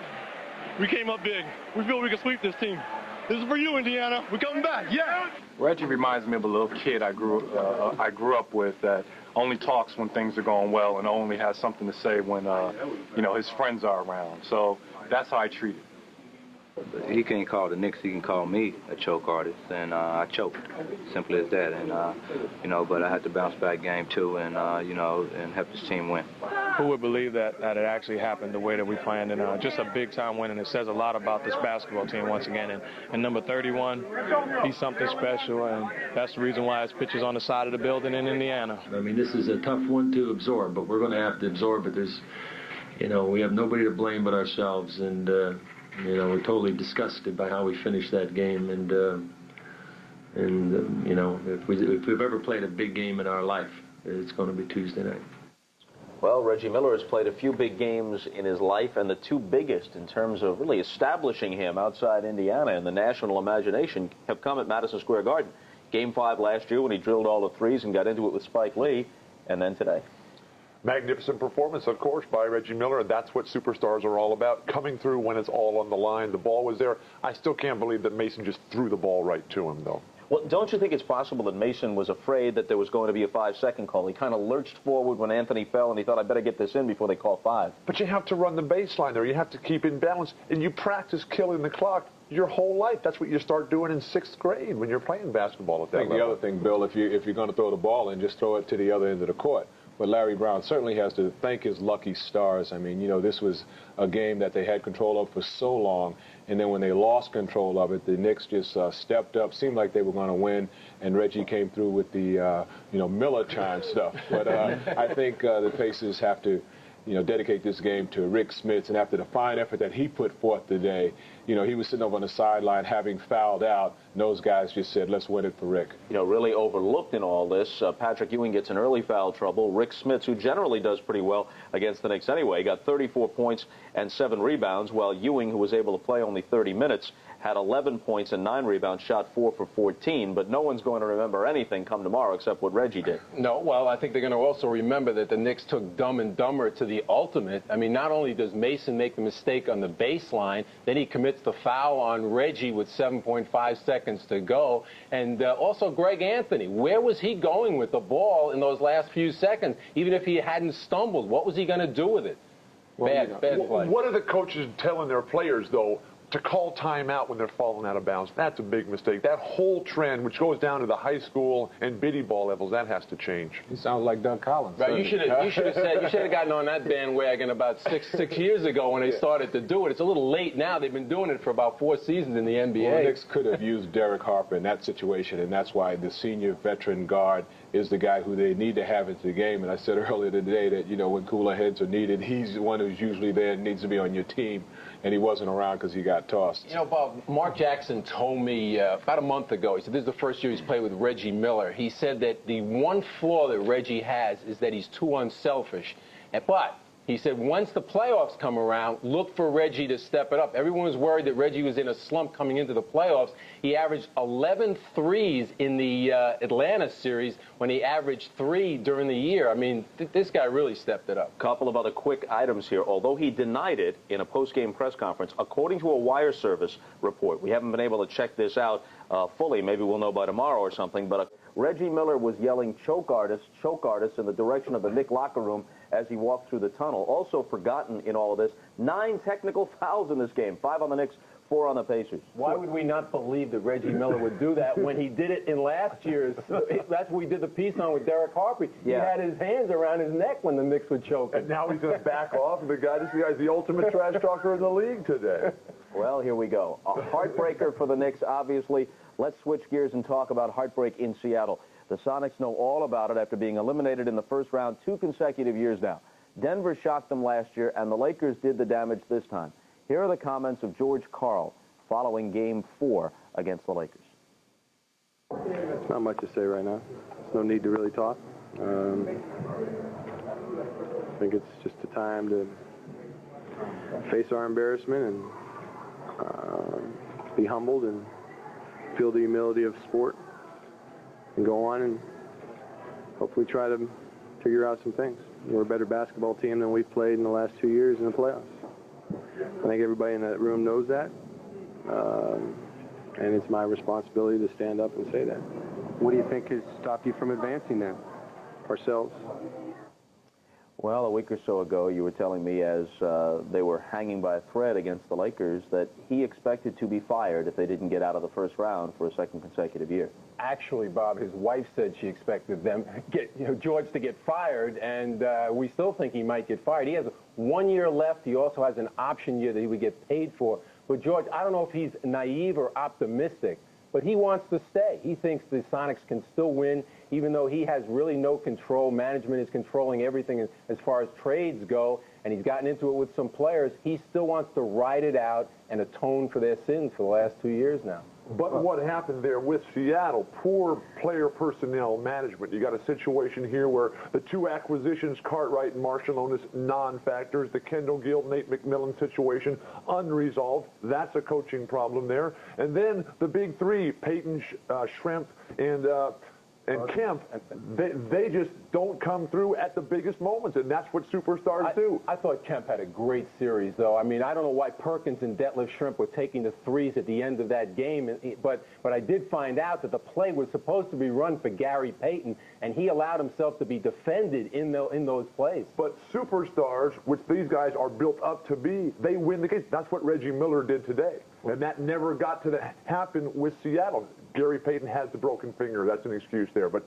We came up big. We feel we can sweep this team. This is for you, Indiana. We're coming back. Yeah. Reggie reminds me of a little kid I grew up with that only talks when things are going well and only has something to say when his friends are around. So that's how I treat it. He can't call the Knicks. He can call me a choke artist, and I choke. Simple as that. And but I had to bounce back game 2, and and help this team win. Who would believe that it actually happened the way that we planned, and just a big-time win, and it says a lot about this basketball team once again. And number 31, he's something special, and that's the reason why his pitch is on the side of the building in Indiana. I mean, this is a tough one to absorb, but we're going to have to absorb it. There's, we have nobody to blame but ourselves, and we're totally disgusted by how we finished that game, and if we've ever played a big game in our life, it's going to be Tuesday night. Well, Reggie Miller has played a few big games in his life, and the 2 biggest in terms of really establishing him outside Indiana in the national imagination have come at Madison Square Garden. Game 5 last year when he drilled all the threes and got into it with Spike Lee, and then today. Magnificent performance, of course, by Reggie Miller, and that's what superstars are all about, coming through when it's all on the line. The ball was there. I still can't believe that Mason just threw the ball right to him, though. Well, don't you think it's possible that Mason was afraid that there was going to be a 5-second call? He kind of lurched forward when Anthony fell, and he thought, I better get this in before they call 5. But you have to run the baseline there. You have to keep in balance, and you practice killing the clock your whole life. That's what you start doing in 6th grade when you're playing basketball at that level. The other thing, Bill, if you're going to throw the ball in, just throw it to the other end of the court. But Larry Brown certainly has to thank his lucky stars. I mean, this was a game that they had control of for so long, and then when they lost control of it, the Knicks just stepped up, seemed like they were going to win, and Reggie came through with the, Miller chime stuff. But I think the Pacers have to, dedicate this game to Rick Smits, and after the fine effort that he put forth today, he was sitting over on the sideline having fouled out, and those guys just said, let's win it for Rick. Really overlooked in all this, Patrick Ewing gets in early foul trouble. Rick Smits, who generally does pretty well against the Knicks anyway, got 34 points and 7 rebounds, while Ewing, who was able to play only 30 minutes, had 11 points and 9 rebounds, shot 4 for 14. But no one's going to remember anything come tomorrow except what Reggie did. No, well, I think they're going to also remember that the Knicks took Dumb and Dumber to the ultimate. I mean, not only does Mason make the mistake on the baseline, then he commits the foul on Reggie with 7.5 seconds to go. And also Greg Anthony, where was he going with the ball in those last few seconds? Even if he hadn't stumbled, what was he going to do with it? Bad play. What are the coaches telling their players, though, to call timeout when they're falling out of bounds, that's a big mistake. That whole trend, which goes down to the high school and biddy ball levels, that has to change. He sounds like Doug Collins. Right, you should have gotten on that bandwagon about six years ago when they started to do it. It's a little late now. They've been doing it for about 4 seasons in the NBA. Well, the Knicks could have used Derek Harper in that situation, and that's why the senior veteran guard is the guy who they need to have into the game. And I said earlier today that, you know, when cooler heads are needed, he's the one who's usually there and needs to be on your team, and he wasn't around because he got tossed. You know, Bob, Mark Jackson told me about a month ago, he said this is the first year he's played with Reggie Miller. He said that the one flaw that Reggie has is that he's too unselfish. But he said once the playoffs come around, look for Reggie to step it up. Everyone was worried that Reggie was in a slump coming into the playoffs. He averaged 11 threes in the Atlanta series when he averaged 3 during the year. I mean, this guy really stepped it up. Couple of other quick items here. Although he denied it in a post-game press conference, according to a wire service report, we haven't been able to check this out fully. Maybe we'll know by tomorrow or something, but Reggie Miller was yelling choke artists in the direction of the Knick locker room as he walked through the tunnel. Also forgotten in all of this, 9 technical fouls in this game, 5 on the Knicks, 4 on the Pacers. Why would we not believe that Reggie Miller would do that when he did it in last year's? That's what we did the piece on with Derek Harper. He had his hands around his neck when the Knicks would choke him. And now he's going to back off. This guy's the ultimate trash talker in the league today. Well, here we go. A heartbreaker for the Knicks, obviously. Let's switch gears and talk about heartbreak in Seattle. The Sonics know all about it after being eliminated in the first round 2 consecutive years now. Denver shocked them last year, and the Lakers did the damage this time. Here are the comments of George Karl following Game 4 against the Lakers. Not much to say right now. There's no need to really talk. I think it's just a time to face our embarrassment and be humbled and feel the humility of sport and go on and hopefully try to figure out some things. We're a better basketball team than we've played in the last 2 years in the playoffs. I think everybody in that room knows that, and it's my responsibility to stand up and say that. What do you think has stopped you from advancing then? Ourselves. Well, a week or so ago, you were telling me as they were hanging by a thread against the Lakers that he expected to be fired if they didn't get out of the first round for a 2nd consecutive year. Actually, Bob, his wife said she expected George to get fired, and we still think he might get fired. He has 1 year left. He also has an option year that he would get paid for. But George, I don't know if he's naive or optimistic, but he wants to stay. He thinks the Sonics can still win, even though he has really no control. Management is controlling everything as far as trades go, and he's gotten into it with some players. He still wants to ride it out and atone for their sins for the last 2 years now. But what happened there with Seattle, poor player personnel management. You got a situation here where the 2 acquisitions, Cartwright and Marciulionis, non-factors. The Kendall Gill, Nate McMillan situation, unresolved. That's a coaching problem there. And then the big 3, Payton, Schrempf, and Kemp, they just don't come through at the biggest moments, and that's what superstars do. I thought Kemp had a great series, though. I mean, I don't know why Perkins and Detlef Schrempf were taking the threes at the end of that game, but I did find out that the play was supposed to be run for Gary Payton, and he allowed himself to be defended in those plays. But superstars, which these guys are built up to be, they win the case. That's what Reggie Miller did today, and that never got to happen with Seattle. Gary Payton has the broken finger. That's an excuse there. But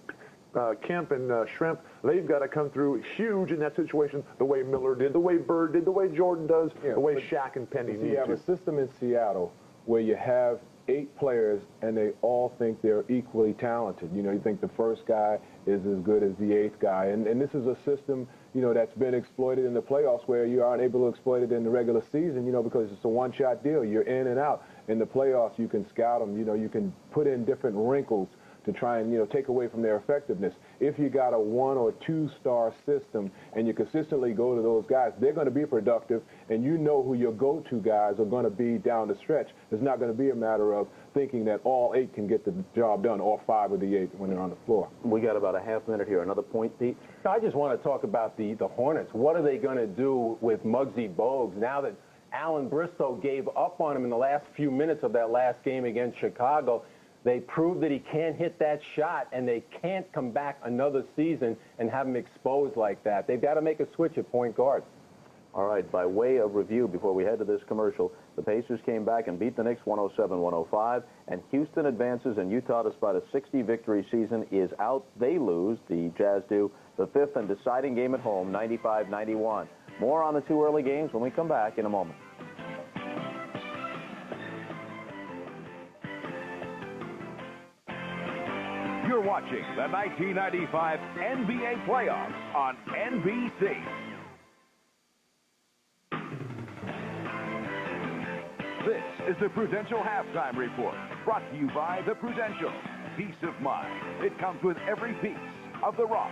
Kemp and Schrempf, they've got to come through huge in that situation the way Miller did, the way Bird did, the way Jordan does, the way Shaq and Penny need to. You have a system in Seattle where you have 8 players and they all think they're equally talented. You know, you think the first guy is as good as the 8th guy. And this is a system, you know, that's been exploited in the playoffs where you aren't able to exploit it in the regular season, you know, because it's a one-shot deal. You're in and out. In the playoffs, you can scout them. You know, you can put in different wrinkles to try and, you know, take away from their effectiveness. If you got a 1 or 2-star system and you consistently go to those guys, they're going to be productive, and you know who your go-to guys are going to be down the stretch. It's not going to be a matter of thinking that all 8 can get the job done, or 5 of the 8 when they're on the floor. We got about a half minute here. Another point, Pete? I just want to talk about the Hornets. What are they going to do with Muggsy Bogues now that Alan Bristow gave up on him in the last few minutes of that last game against Chicago? They proved that he can't hit that shot, and they can't come back another season and have him exposed like that. They've got to make a switch at point guard. All right, by way of review, before we head to this commercial, the Pacers came back and beat the Knicks 107-105, and Houston advances, and Utah, despite a 60-victory season, is out. They lose, the Jazz do, the fifth and deciding game at home, 95-91. More on the two early games when we come back in a moment. You're watching the 1995 NBA playoffs on NBC. This is the Prudential Halftime Report, brought to you by the Prudential. Peace of mind. It comes with every piece of the rock.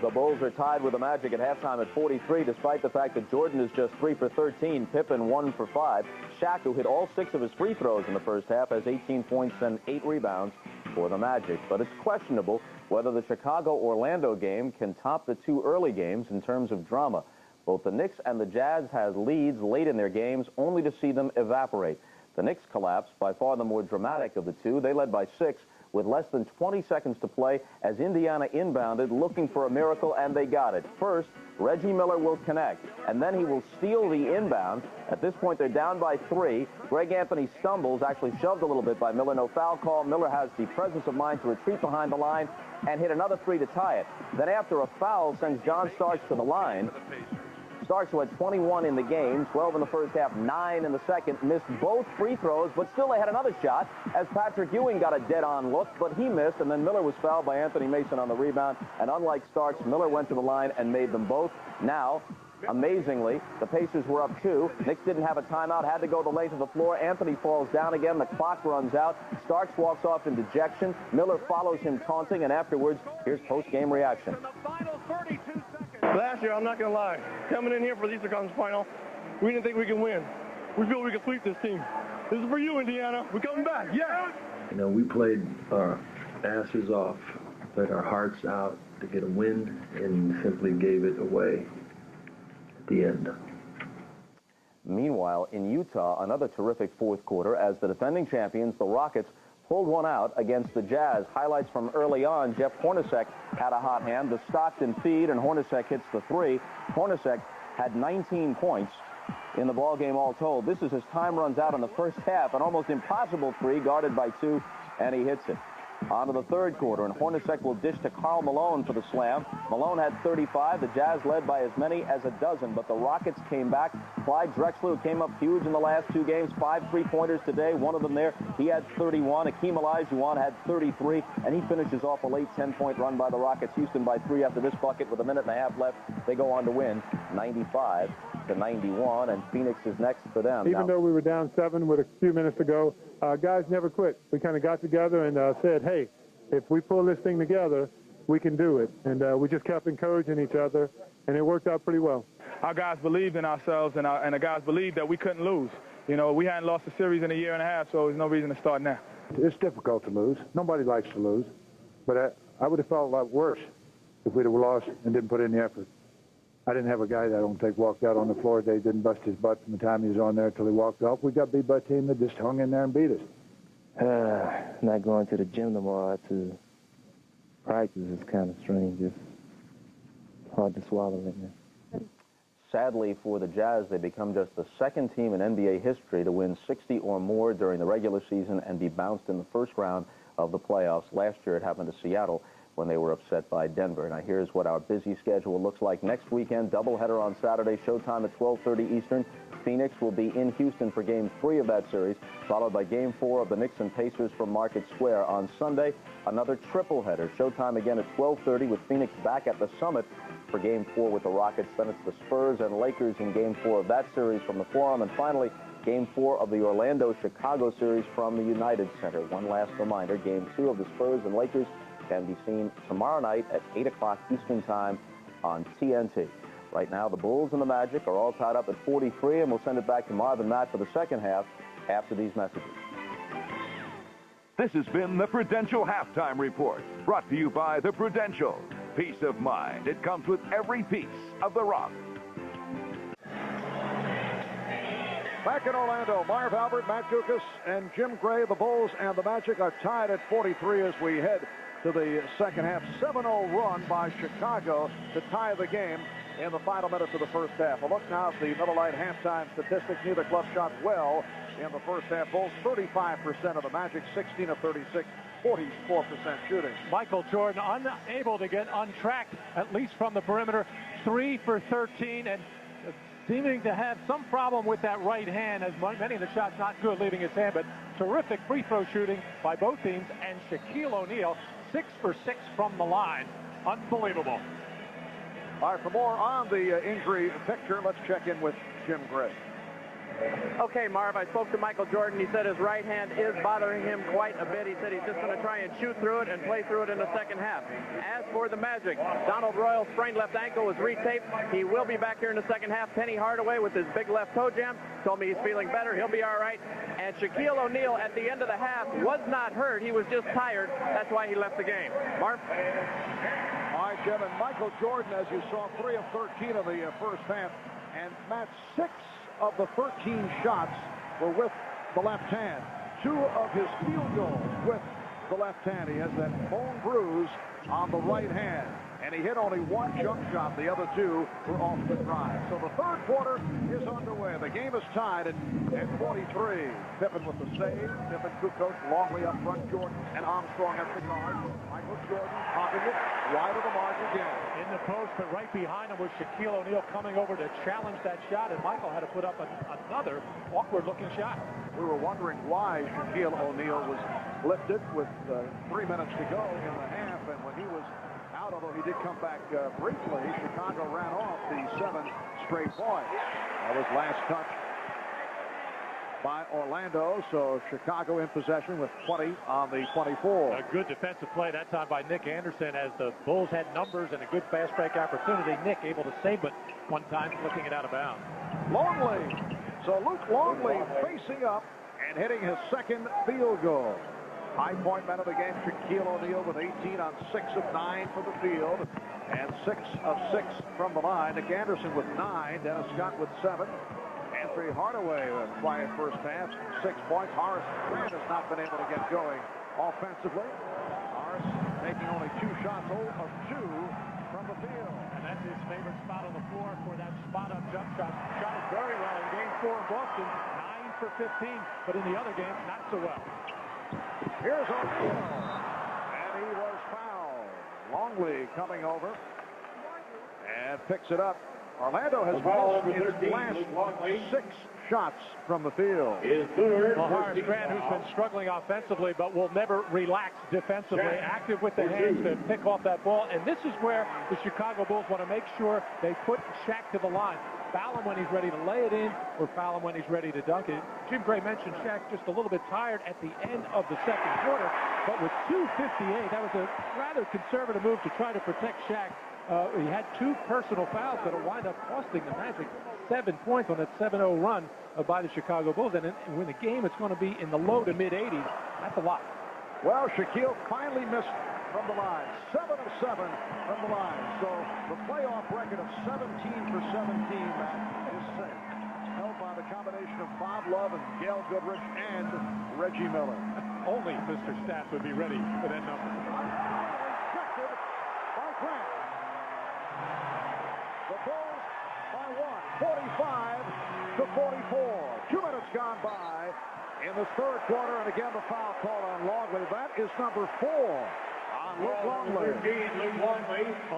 The Bulls are tied with the Magic at halftime at 43, despite the fact that Jordan is just 3 for 13, Pippen 1 for 5. Shaq, who hit all 6 of his free throws in the first half, has 18 points and 8 rebounds for the Magic. But it's questionable whether the Chicago-Orlando game can top the two early games in terms of drama. Both the Knicks and the Jazz had leads late in their games, only to see them evaporate. The Knicks collapsed, by far the more dramatic of the two. They led by 6 with less than 20 seconds to play as Indiana inbounded, looking for a miracle, and they got it. First, Reggie Miller will connect, and then he will steal the inbound. At this point, they're down by 3. Greg Anthony stumbles, actually shoved a little bit by Miller. No foul call. Miller has the presence of mind to retreat behind the line and hit another 3 to tie it. Then after a foul, sends John Starks to the line. Starks, who had 21 in the game, 12 in the first half, 9 in the second, missed both free throws, but still they had another shot as Patrick Ewing got a dead-on look, but he missed, and then Miller was fouled by Anthony Mason on the rebound, and unlike Starks, Miller went to the line and made them both. Now, amazingly, the Pacers were up 2. Knicks didn't have a timeout, had to go the length of the floor. Anthony falls down again. The clock runs out. Starks walks off in dejection. Miller follows him taunting, and afterwards, here's post-game reaction. Last year, I'm not going to lie, coming in here for the Eastern Conference Final, we didn't think we could win. We feel we can sweep this team. This is for you, Indiana. We're coming back. Yeah. You know, we played our asses off, played our hearts out to get a win, and simply gave it away at the end. Meanwhile, in Utah, another terrific fourth quarter as the defending champions, the Rockets, pulled one out against the Jazz. Highlights from early on, Jeff Hornacek had a hot hand. The Stockton feed, and Hornacek hits the 3. Hornacek had 19 points in the ballgame all told. This is his time runs out in the first half. An almost impossible 3, guarded by 2, and he hits it. On to the third quarter, and Hornacek will dish to Karl Malone for the slam. Malone had 35. The Jazz led by as many as a dozen, but the Rockets came back. Clyde Drexler, who came up huge in the last 2 games, 5 3-pointers today, one of them there. He had 31. Akeem Olajuwon had 33, and he finishes off a late 10-point run by the Rockets. Houston by 3 after this bucket with a minute and a half left. They go on to win 95-91, and Phoenix is next for them. Even though we were down 7 with a few minutes to go, guys never quit. We kind of got together and said, hey, if we pull this thing together, we can do it. And we just kept encouraging each other, and it worked out pretty well. Our guys believed in ourselves, and the guys believed that we couldn't lose. You know, we hadn't lost a series in a year and a half, so there's no reason to start now. It's difficult to lose. Nobody likes to lose. But I would have felt a lot worse if we'd have lost and didn't put in the effort. I didn't have a guy that I don't think walked out on the floor today, didn't bust his butt from the time he was on there until he walked off. We got beat by a team that just hung in there and beat us. Not going to the gym tomorrow to practice is kind of strange. It's hard to swallow right now. Sadly for the Jazz, they become just the second team in NBA history to win 60 or more during the regular season and be bounced in the first round of the playoffs. Last year it happened to Seattle when they were upset by Denver. Now here's what our busy schedule looks like next weekend. Doubleheader on Saturday, showtime at 12:30 Eastern. Phoenix will be in Houston for Game 3 of that series, followed by Game 4 of the Knicks and Pacers from Market Square. On Sunday, another triple-header. Showtime again at 12:30 with Phoenix back at the Summit for Game 4 with the Rockets. Then it's the Spurs and Lakers in Game 4 of that series from the Forum. And finally, Game 4 of the Orlando-Chicago series from the United Center. One last reminder, Game 2 of the Spurs and Lakers can be seen tomorrow night at 8 o'clock Eastern Time on TNT. Right now, the Bulls and the Magic are all tied up at 43, and we'll send it back to Marv and Matt for the second half after these messages. This has been the Prudential Halftime Report, brought to you by the Prudential. Peace of mind. It comes with every piece of the rock. Back in Orlando, Marv Albert, Matt Dukas, and Jim Gray. The Bulls and the Magic are tied at 43 as we head to the second half. 7-0 run by Chicago to tie the game. in the final minutes of the first half. A look now at the Miller Lite halftime statistics. Neither club shot well in the first half. Bulls 35% of the Magic, 16 of 36, 44% shooting. Michael Jordan unable to get untracked, at least from the perimeter. 3 for 13, and seeming to have some problem with that right hand, as many of the shots not good leaving his hand, but terrific free throw shooting by both teams. And Shaquille O'Neal, 6 for 6 from the line. Unbelievable. All right, for more on the injury picture, let's check in with Jim Gray. Okay, Marv, I spoke to Michael Jordan. He said his right hand is bothering him quite a bit. He said he's just going to try and shoot through it and play through it in the second half. As for the Magic, Donald Royal's sprained left ankle was retaped. He will be back here in the second half. Penny Hardaway with his big left toe jam told me he's feeling better. He'll be all right. And Shaquille O'Neal at the end of the half was not hurt. He was just tired. That's why he left the game. Marv? All right, Jim, and Michael Jordan, as you saw, 3 of 13 of the first half. And Matt, 6 of the 13 shots were with the left hand. 2 of his field goals with the left hand. He has that bone bruise on the right hand. And he hit only 1 jump shot. The other 2 were off the drive. So the third quarter is underway. The game is tied at 43. Pippen with the save. Pippen, Kukoc, Longley up front. Jordan and Armstrong at the guard. Michael Jordan popping it wide of the mark again. In the post, but right behind him was Shaquille O'Neal coming over to challenge that shot, and Michael had to put up another awkward-looking shot. We were wondering why Shaquille O'Neal was lifted with 3 minutes to go in the half, and when he was out, although he did come back briefly, Chicago ran off the 7 straight points. That was last touch by Orlando, so Chicago in possession with 20 on the 24. A good defensive play that time by Nick Anderson, as the Bulls had numbers and a good fast break opportunity. Nick able to save it one time, flicking it out of bounds. Longley. So Luke Longley facing up and hitting his second field goal. High point man of the game, Shaquille O'Neal with 18 on 6 of 9 from the field and 6 of 6 from the line. Nick Anderson with 9, Dennis Scott with 7. Anthony Hardaway, a quiet first half, 6 points. Horace Grant has not been able to get going offensively. Horace taking only 2 shots, 0 of 2 from the field. And that's his favorite spot on the floor for that spot-up jump shot. Shot it very well in Game 4 in Boston, 9 for 15, but in the other games, not so well. Here's O'Neal, and he was fouled. Longley coming over and picks it up. Orlando has missed its last 6 shots from the field. Well, Horace Grant, who's been struggling offensively, but will never relax defensively, active with the hands to pick off that ball. And this is where the Chicago Bulls want to make sure they put Shaq to the line. Foul him when he's ready to lay it in, or foul him when he's ready to dunk it. Jim Gray mentioned Shaq just a little bit tired at the end of the second quarter, but with 2:58, that was a rather conservative move to try to protect Shaq. He had 2 personal fouls that will wind up costing the Magic 7 points on that 7-0 run by the Chicago Bulls. And when the game is going to be in the low to mid-80s, that's a lot. Well, Shaquille finally missed from the line. 7 of 7 from the line. So the playoff record of 17 for 17 is held by the combination of Bob Love and Gail Goodrich and Reggie Miller. Only Mr. Stats would be ready for that number. Rejected by Grant. The Bulls by 1, 45 to 44. 2 minutes gone by in the third quarter, and again the foul call on Longley. That is number 4 on Luke Longley.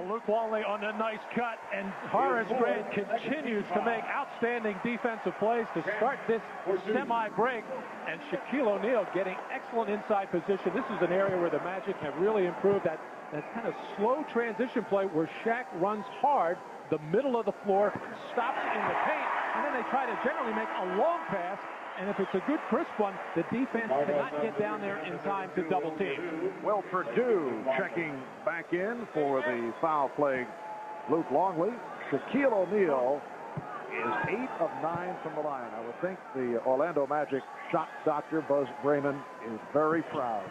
Luke Longley on a nice cut, and Horace Grant continues to make outstanding defensive plays to start this semi-break. And Shaquille O'Neal getting excellent inside position. This is an area where the Magic have really improved that kind of slow transition play where Shaq runs hard, the middle of the floor, stops in the paint, and then they try to generally make a long pass. And if it's a good crisp one, the defense cannot get down there in time to double team. Well, Purdue checking back in for the foul play. Luke Longley. Shaquille O'Neal is 8 of 9 from the line. I would think the Orlando Magic shot doctor, Buzz Brayman, is very proud.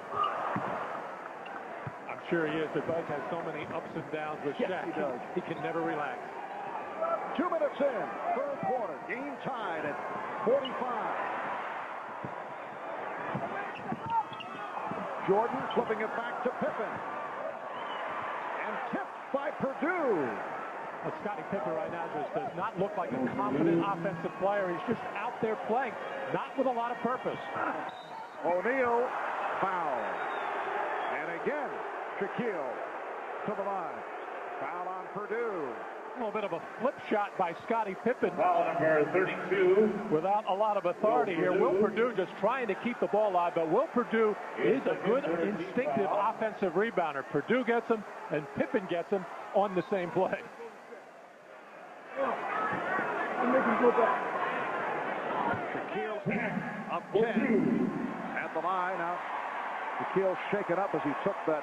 I'm sure he is. The Buzz has so many ups and downs with Shaq. He does. He can never relax. 2 minutes in, third quarter. Game tied at 45. Jordan flipping it back to Pippen. And tipped by Purdue. Scottie Pippen right now just does not look like a confident offensive player. He's just out there playing, not with a lot of purpose. O'Neal, foul. And again, Shaquille to the line. Foul on Purdue. A little bit of a flip shot by Scottie Pippen. Foul number 32. Without a lot of authority here. Will Purdue just trying to keep the ball alive, but Will Purdue is a good instinctive offensive rebounder. Purdue gets him, and Pippen gets him on the same play. Shaquille up 10 at the line. Now, Shaquille shaken up as he took that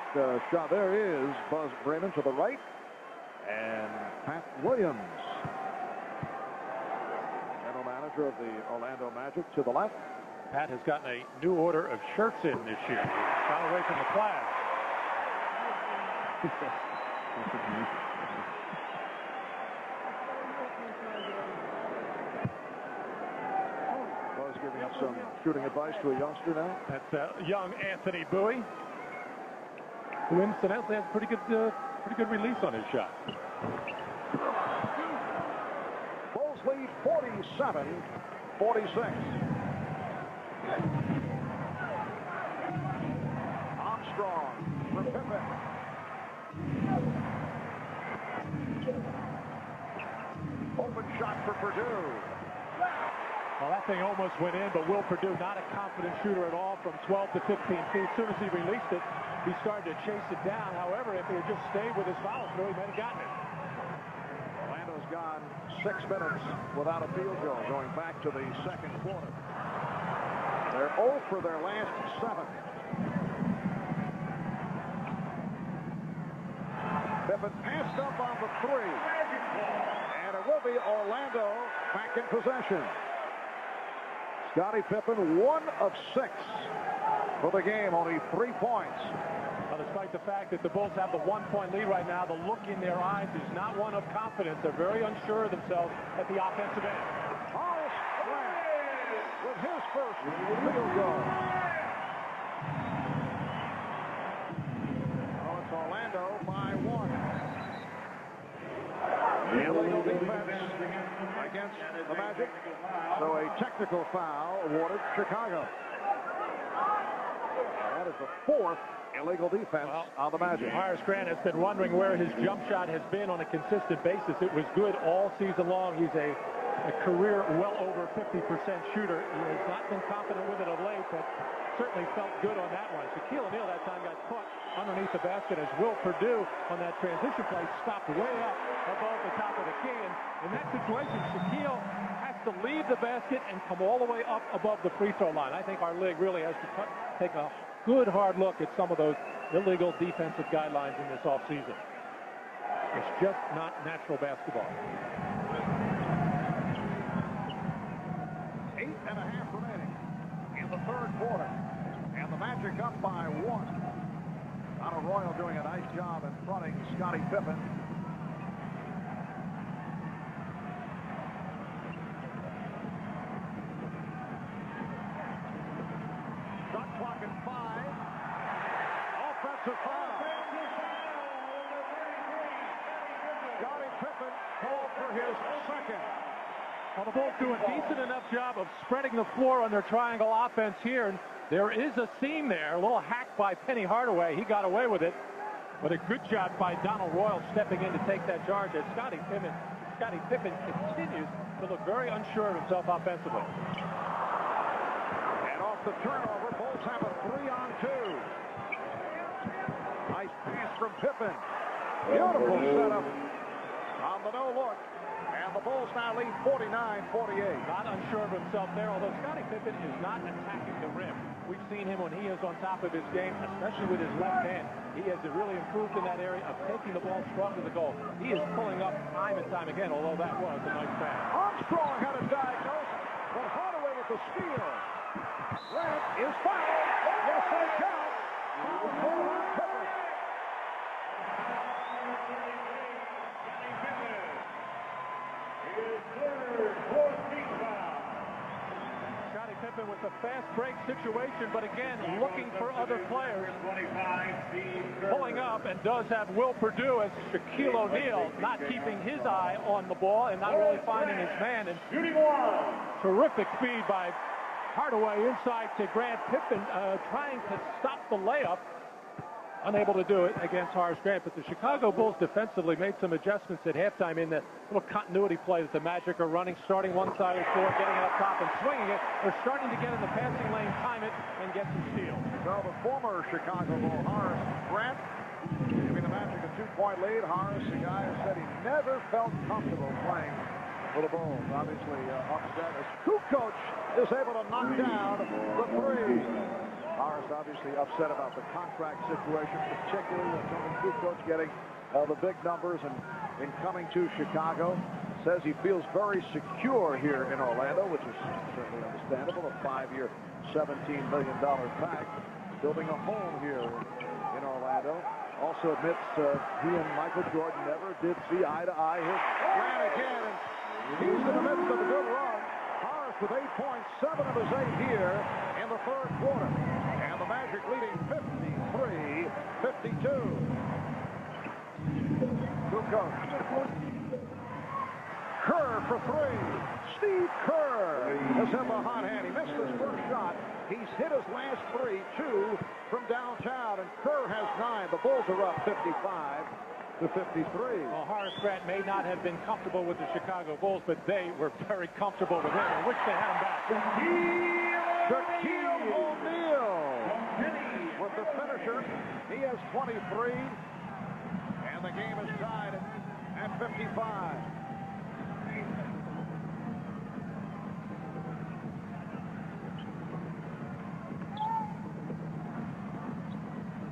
shot. There is Buzz Bremen to the right. And Pat Williams, general manager of the Orlando Magic, to the left. Pat has gotten a new order of shirts in this year. Got away from the class. Buzz giving up some shooting advice to a youngster now. That's young Anthony Bowie, who incidentally has pretty good release on his shot. Bulls lead 47-46. Armstrong for Pippen. Open shot for Purdue. Well, that thing almost went in, but Will Purdue, not a confident shooter at all from 12 to 15 feet. As soon as he released it, he started to chase it down. However, if he had just stayed with his follow through, he might have gotten it. Orlando's gone 6 minutes without a field goal going back to the second quarter. They're 0 for their last 7. Pippen passed up on the 3. And it will be Orlando back in possession. Scottie Pippen, 1 of 6 for the game, only 3 points. Well, despite the fact that the Bulls have the 1-point lead right now, the look in their eyes is not one of confidence. They're very unsure of themselves at the offensive end. Hollis with his first field goal. Oh, it's Orlando by 1. Illegal defense against the Magic. So a technical foul awarded Chicago. That is the 4th illegal defense on the Magic. Myers Grant has been wondering where his jump shot has been on a consistent basis. It was good all season long. He's a career well over 50% shooter. He has not been confident with it of late, but certainly felt good on that one. Shaquille O'Neal that time got caught underneath the basket as Will Purdue on that transition play stopped way up above the top of the key. And in that situation, Shaquille has to leave the basket and come all the way up above the free throw line. I think our league really has to take a good hard look at some of those illegal defensive guidelines in this offseason. It's just not natural basketball. 8.5 remaining in the third quarter. And the Magic up by 1. Donald Royal doing a nice job in fronting Scottie Pippen. Shot clock at 5. Offensive foul. Scottie Pippen called for his second. Well, the Bulls do a decent enough job of spreading the floor on their triangle offense here. And there is a seam there. A little hack by Penny Hardaway. He got away with it. But a good job by Donald Royal stepping in to take that charge as Scottie Pippen continues to look very unsure of himself offensively. And off the turnover, Bulls have a 3-on-2. Nice pass from Pippen. Beautiful setup on the no-look. And the Bulls now lead 49-48. Not unsure of himself there, although Scottie Pippen is not attacking the rim. We've seen him when he is on top of his game, especially with his left hand. He has really improved in that area of taking the ball strong to the goal. He is pulling up time and time again, although that was a nice pass. Armstrong had it diagnosed, but Hardaway with the steal. Grant is fouled. Yes, they count. Foul called on Pippen. Scottie Pippen with a fast break situation, but again, looking for other players. Pulling up and does have Will Perdue as Shaquille O'Neal not keeping his eye on the ball and not really finding his man. And terrific speed by Hardaway inside to Grant Pippen, trying to stop the layup. Unable to do it against Horace Grant, but the Chicago Bulls defensively made some adjustments at halftime in the little continuity play that the Magic are running, starting one side of the floor, getting up top and swinging it. They're starting to get in the passing lane, time it, and get some steals. So the former Chicago Bull, Horace Grant, giving the Magic a 2-point lead. Horace, the guy who said he never felt comfortable playing for the Bulls. Obviously upset as Kukoc is able to knock down the three. Horace obviously upset about the contract situation, particularly with Tony Kukoc getting the big numbers and coming to Chicago. Says he feels very secure here in Orlando, which is certainly understandable. A 5-year, $17 million pact. Building a home here in Orlando. Also admits he and Michael Jordan never did see eye to eye. Here's Grant again, and he's in the midst of a good run. Horace with 8 points, 7 of his 8 here in the third quarter. And the Magic leading 53-52. Kukoc. Kerr for three. Steve Kerr has hit the hot hand. He missed his first shot. He's hit his last three, 2 from downtown, and Kerr has 9. The Bulls are up 55-53. Well, Horace Grant may not have been comfortable with the Chicago Bulls, but they were very comfortable with him. I wish they had him back. Shaquille O'Neal with the finisher. He has 23, and the game is tied at 55.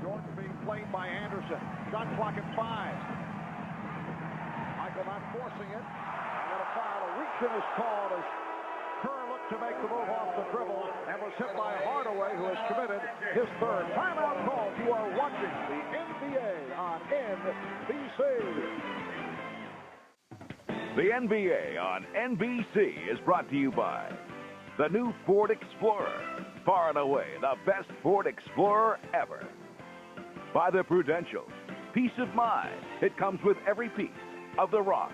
Jordan being played by Anderson. Shot clock at 5. Michael not forcing it. And a foul. A reach in is called as Kerr looked to make the move off the dribble and was hit by Hardaway, who has committed his third. Timeout called. You are watching the NBA on NBC. The NBA on NBC is brought to you by the new Ford Explorer. Far and away the best Ford Explorer ever. By the Prudential. Peace of mind. It comes with every piece of the rock.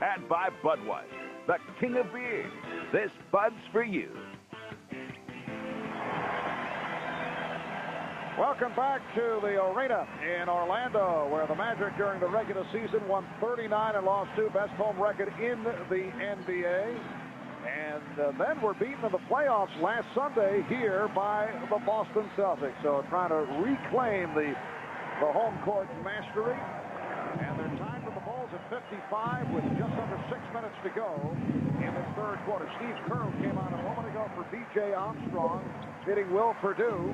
And by Budweiser, the king of beers. This Bud's for you. Welcome back to the arena in Orlando, where the Magic during the regular season won 39 and lost 2. Best home record in the NBA. And then were beaten in the playoffs last Sunday here by the Boston Celtics. So trying to reclaim the home court mastery. And they're tied with the Bulls at 55 with just under 6 minutes to go in the third quarter. Steve Kerr came on a moment ago for B.J. Armstrong, hitting Will Perdue.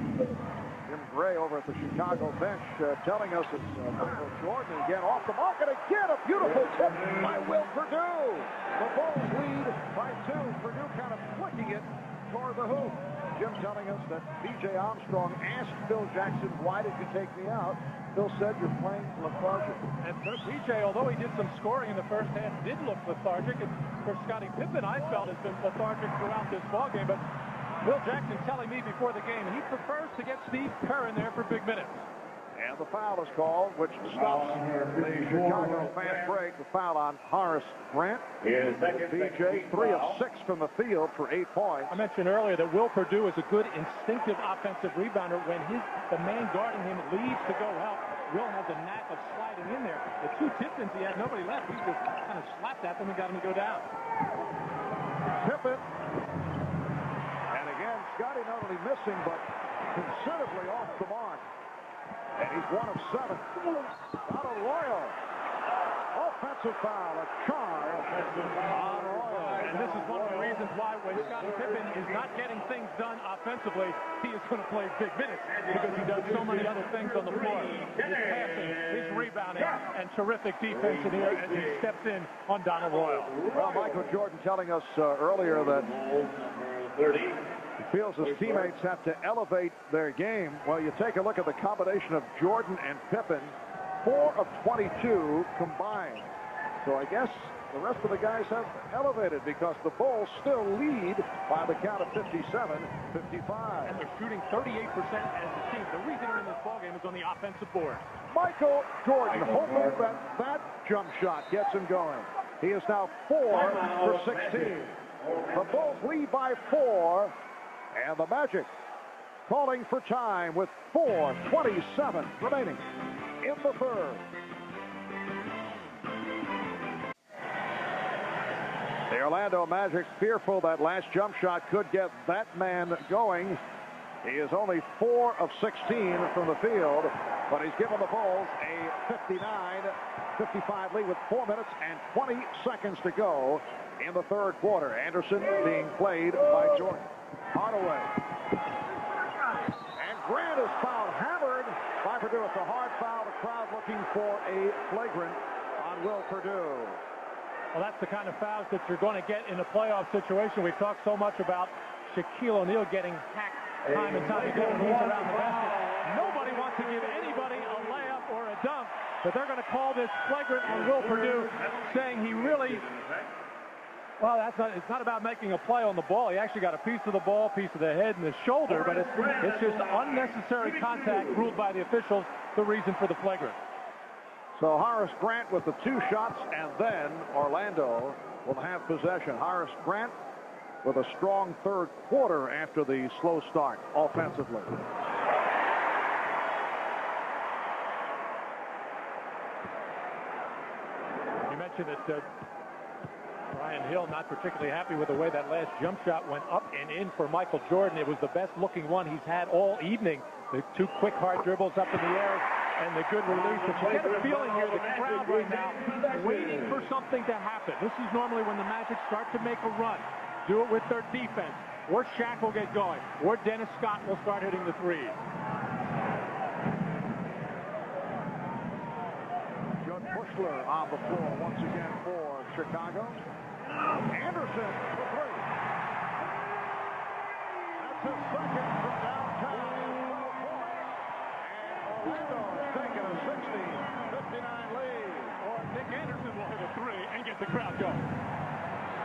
Jim Gray over at the Chicago bench telling us it's Michael Jordan again off the mark, and again a beautiful tip by Will Perdue. The Bulls lead by 2. Perdue kind of flicking it toward the hoop. Jim telling us that B.J. Armstrong asked Phil Jackson, why did you take me out? Phil said, you're playing lethargic. And B.J., although he did some scoring in the first half, did look lethargic. And for Scottie Pippen, I felt has been lethargic throughout this ballgame. But Phil Jackson telling me before the game he prefers to get Steve Kerr in there for big minutes. And the foul is called, which stops the Chicago fast break. The foul on Horace Grant. B.J. 3 of 6 from the field for 8 points. I mentioned earlier that Will Perdue is a good instinctive offensive rebounder. When the man guarding him leaves to go out, Will has a knack of sliding in there. The 2 tip-ins, he had nobody left. He just kind of slapped at them and got him to go down. Pippen. And again, Scottie not only missing, but considerably off the mark. And he's 1 of 7. Not a Royal. Offensive foul, a charge on Royal. And this is one of the reasons why when Scottie Pippen is not getting things done offensively, he is going to play big minutes because he does so many other things on the floor. His passing, his rebounding, and terrific defense in here as he steps in on Donald Royal. Well, Michael Jordan telling us earlier that he feels his teammates have to elevate their game. Well, you take a look at the combination of Jordan and Pippen, 4 of 22 combined. So I guess the rest of the guys have elevated because the Bulls still lead by the count of 57-55. And they're shooting 38% as a team. The reason they're in this ballgame is on the offensive board. Michael Jordan hoping that jump shot gets him going. He is now 4 for 16. The Bulls lead by 4, and the Magic calling for time with 4:27 remaining in the third. The Orlando Magic fearful that last jump shot could get that man going. He is only 4 of 16 from the field, but he's given the Bulls a 59-55 lead with 4 minutes and 20 seconds to go in the third quarter. Anderson being played by Jordan. Hardaway. And Grant is fouled, hammered by Purdue. It's a hard foul. The crowd looking for a flagrant on Will Purdue. Well, that's the kind of fouls that you're going to get in a playoff situation. We've talked so much about Shaquille O'Neal getting hacked time and time again when he's around the basket. Nobody wants to give anybody a layup or a dunk, but they're going to call this flagrant on Will Purdue, saying he really, well, it's not about making a play on the ball. He actually got a piece of the ball, piece of the head, and the shoulder, but it's just unnecessary contact ruled by the officials, the reason for the flagrant. So Horace Grant with the 2 shots, and then Orlando will have possession. Horace Grant with a strong third quarter after the slow start offensively. You mentioned that Brian Hill not particularly happy with the way that last jump shot went up and in for Michael Jordan. It was the best looking one he's had all evening. The 2 quick hard dribbles up in the air and the good release. But you get a feeling here, the crowd right now waiting for something to happen. This is normally when the Magic start to make a run. Do it with their defense. Or Shaq will get going. Or Dennis Scott will start hitting the threes. Judd Bushler on the floor once again for Chicago. Anderson for 3. That's his second from downtown. And Orlando has taken a 60-59 lead. Or Nick Anderson will hit a 3 and get the crowd going.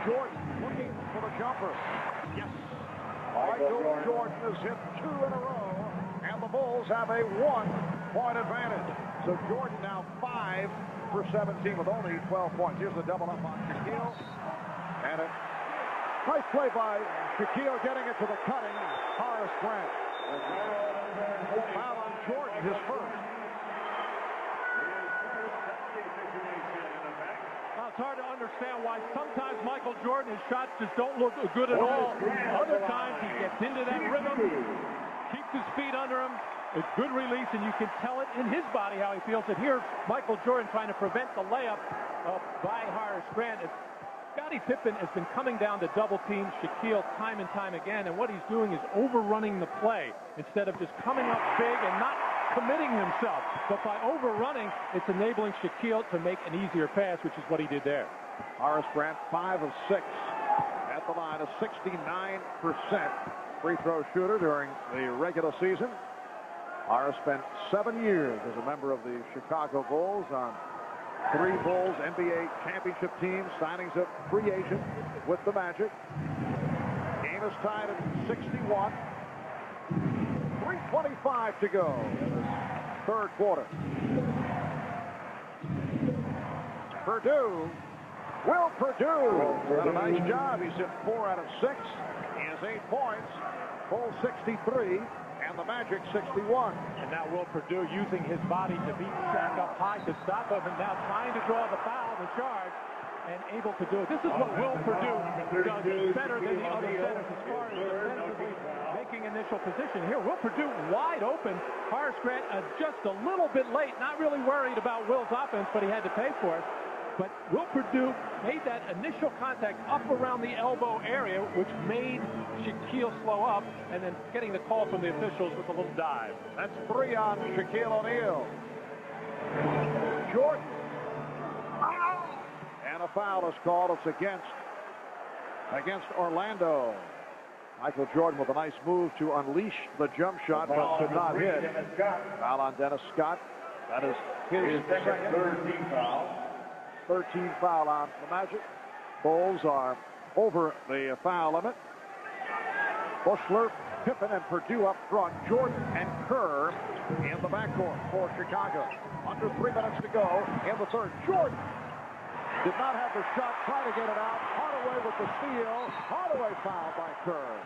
Jordan looking for the jumper. Yes. Michael Jordan has hit 2 in a row, and the Bulls have a 1-point advantage. So Jordan now 5 for 17 with only 12 points. Here's the double up on Shaquille. And a nice play by Shaquille getting it to the cutting Horace Grant. Foul on Jordan, his first. It's hard to understand why sometimes Michael Jordan, his shots just don't look good at all. Other times he gets into that rhythm, keeps his feet under him. It's good release, and you can tell it in his body how he feels it. Here, Michael Jordan trying to prevent the layup by Horace Grant. Scottie Pippen has been coming down to double team Shaquille time and time again, and what he's doing is overrunning the play instead of just coming up big and not committing himself. But by overrunning, it's enabling Shaquille to make an easier pass, which is what he did there. Horace Grant 5 of 6 at the line, a 69% free throw shooter during the regular season. Horace spent 7 years as a member of the Chicago Bulls on 3 Bulls NBA championship teams, signings of free agent with the Magic. Game is tied at 61. 3:25 to go in this third quarter. Purdue, Will Purdue, done a nice job. He's hit 4 out of 6. He has 8 points, full 63, and the Magic 61. And now Will Purdue using his body to beat Shaq up high to stop him, and now trying to draw the foul, the charge, and able to do it. This is what Will Purdue does better than the other centers as far as defensively making initial position. Here, Will Purdue wide open. Horace Grant just a little bit late, not really worried about Will's offense, but he had to pay for it. But Will Purdue made that initial contact up around the elbow area, which made Shaquille slow up, and then getting the call from the officials with a little dive. That's 3 on Shaquille O'Neal. Jordan. And a foul is called. It's against Orlando. Michael Jordan with a nice move to unleash the jump shot, but could not hit. Foul on Dennis Scott. That is his second. 13 foul on the Magic. Bulls are over the foul limit. Bushler, Pippen, and Purdue up front. Jordan and Kerr in the backcourt for Chicago. Under 3 minutes to go in the third. Jordan did not have the shot, trying to get it out. Hardaway with the steal. Hardaway fouled by Kerr.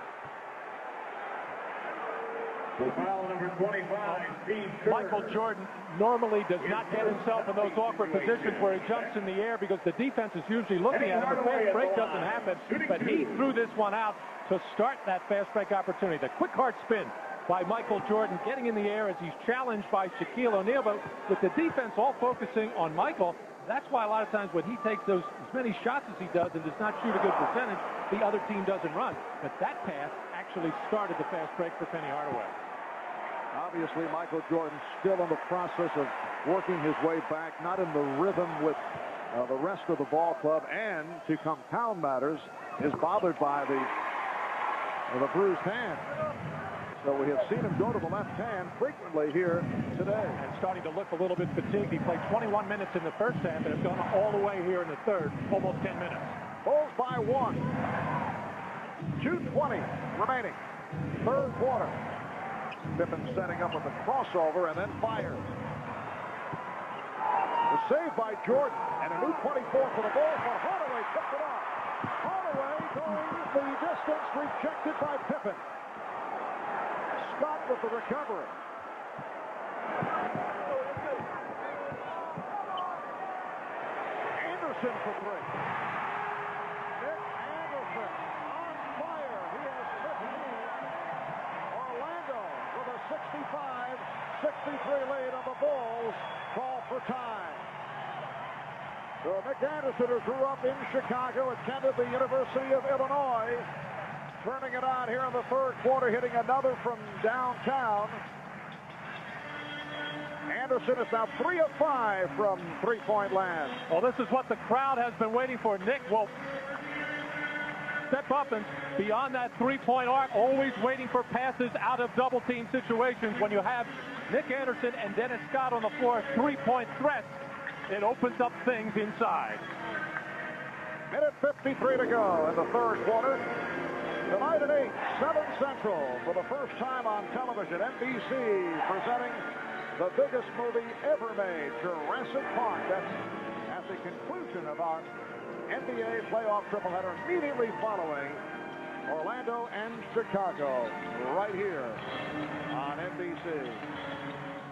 Foul number 25, Steve Kerr. Michael Jordan normally does not get himself in those awkward positions where he jumps in the air because the defense is usually looking at him. The fast break doesn't happen, but he threw this one out to start that fast break opportunity. The quick hard spin by Michael Jordan getting in the air as he's challenged by Shaquille O'Neal, but with the defense all focusing on Michael, that's why a lot of times when he takes those as many shots as he does and does not shoot a good percentage, the other team doesn't run. But that pass actually started the fast break for Penny Hardaway. Obviously, Michael Jordan still in the process of working his way back, not in the rhythm with the rest of the ball club, and to compound matters, is bothered by the bruised hand. So we have seen him go to the left hand frequently here today. And starting to look a little bit fatigued. He played 21 minutes in the first half and has gone all the way here in the third, almost 10 minutes. Bulls by 1. 2:20 remaining. Third quarter. Pippen setting up with a crossover and then fires. The save by Jordan and a new 24 for the Bulls, but Hardaway picked it up. Hardaway going the distance, rejected by Pippen. Scott with the recovery. Anderson for 3. Nick Anderson on fire. He has 15. Orlando with a 65-63 lead on the Bulls. Call for time. So Nick Anderson, who grew up in Chicago, attended the University of Illinois, turning it on here in the third quarter, hitting another from downtown. Anderson is now 3 of 5 from three-point land. Well, this is what the crowd has been waiting for. Nick will step up and beyond that three-point arc, always waiting for passes out of double-team situations. When you have Nick Anderson and Dennis Scott on the floor, three-point threats, it opens up things inside. Minute 53 to go in the third quarter. Tonight at 8, 7 Central, for the first time on television, NBC presenting the biggest movie ever made, Jurassic Park. That's at the conclusion of our NBA playoff tripleheader, immediately following Orlando and Chicago, right here on NBC.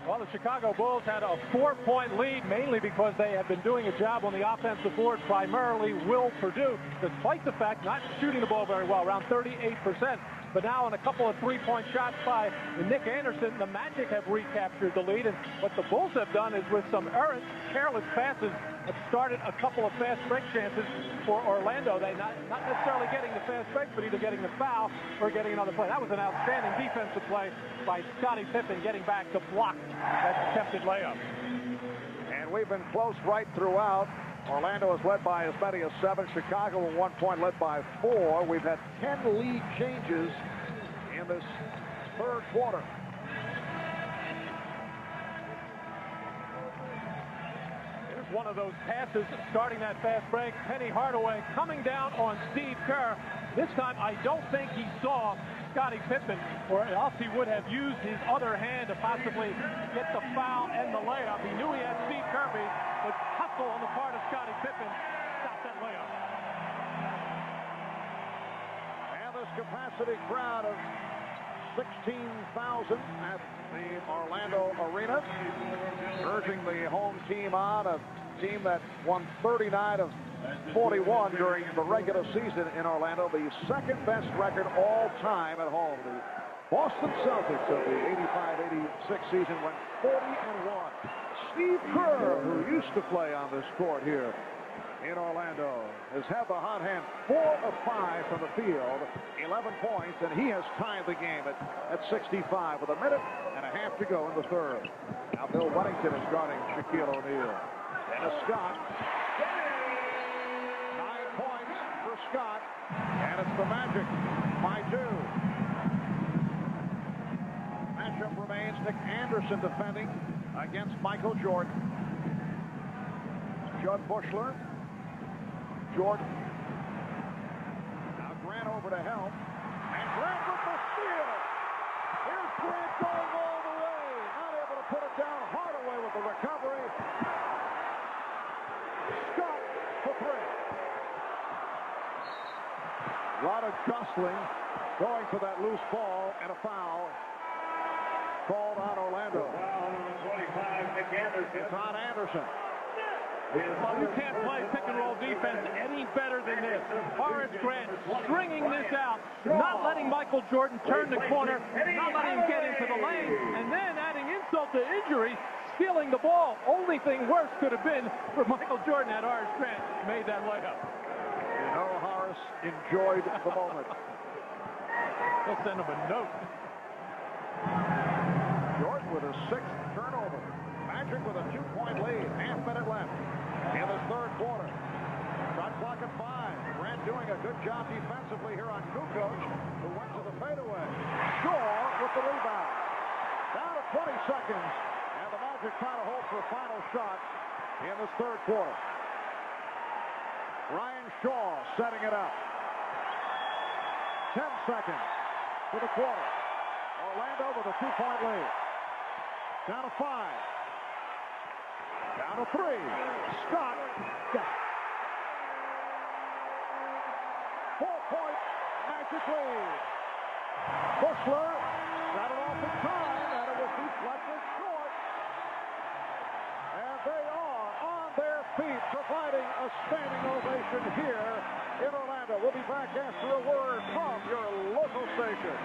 Well, the Chicago Bulls had a 4-point lead, mainly because they have been doing a job on the offensive board, primarily Will Purdue, despite the fact not shooting the ball very well, around 38%. But now on a couple of three-point shots by Nick Anderson, the Magic have recaptured the lead. And what the Bulls have done is with some errant, careless passes, have started a couple of fast break chances for Orlando. They not necessarily getting the fast break, but either getting the foul or getting another play. That was an outstanding defensive play by Scottie Pippen, getting back to block that attempted layup. And we've been close right throughout. Orlando is led by as many as 7. Chicago at 1 point led by 4. We've had 10 lead changes in this third quarter. Here's one of those passes starting that fast break. Penny Hardaway coming down on Steve Kerr. This time I don't think he saw Scottie Pippen, or else he would have used his other hand to possibly get the foul and the layup. He knew he had Steve Kerr, but hustle on the part of Scottie Pippen stopped that layup. And this capacity crowd of 16,000 at the Orlando Arena, urging the home team on, a team that won 39 of 41 during the regular season in Orlando, the second best record all time at home. The Boston Celtics of the 85-86 season went 40-1. Steve Kerr, who used to play on this court here in Orlando, has had the hot hand. 4 of 5 from the field, 11 points, and he has tied the game at 65 with a minute and a half to go in the third. Now Bill Wennington is guarding Shaquille O'Neal. Dennis Scott. 9 points for Scott, and it's the Magic by 2. Matchup remains Nick Anderson defending against Michael Jordan. Judd Bushler. Jordan. Now Grant over to help. And Grant with the steal. Here's Grant going all the way. Not able to put it down. Hardaway with the recovery. Scott for three. A lot of jostling going for that loose ball and a foul called on Orlando. Foul on 25, Nick Anderson. It's on Anderson. Well, you can't play pick and roll defense any better than this. Horace Grant stringing this out, not letting Michael Jordan turn the corner, not letting him get into the lane, and then adding insult to injury, stealing the ball. Only thing worse could have been for Michael Jordan had Horace Grant made that layup. You know, Horace enjoyed the moment. They'll send him a note. Jordan with a sixth turnover. Magic with a 2-point lead. Half-minute left in this third quarter. Shot clock at 5. Grant doing a good job defensively here on Kukoc, who went to the fadeaway. Shaw with the rebound. Down to 20 seconds, and the Magic trying to hold for a final shot in this third quarter. Ryan Shaw setting it up. 10 seconds to the quarter. Orlando with a 2-point lead. Down to 5. Down to 3. Scott. 4-point Magic lead. Bushler got it off in time, and it was deflected short. And they are on their feet, providing a standing ovation here in Orlando. We'll be back after a word from your local station.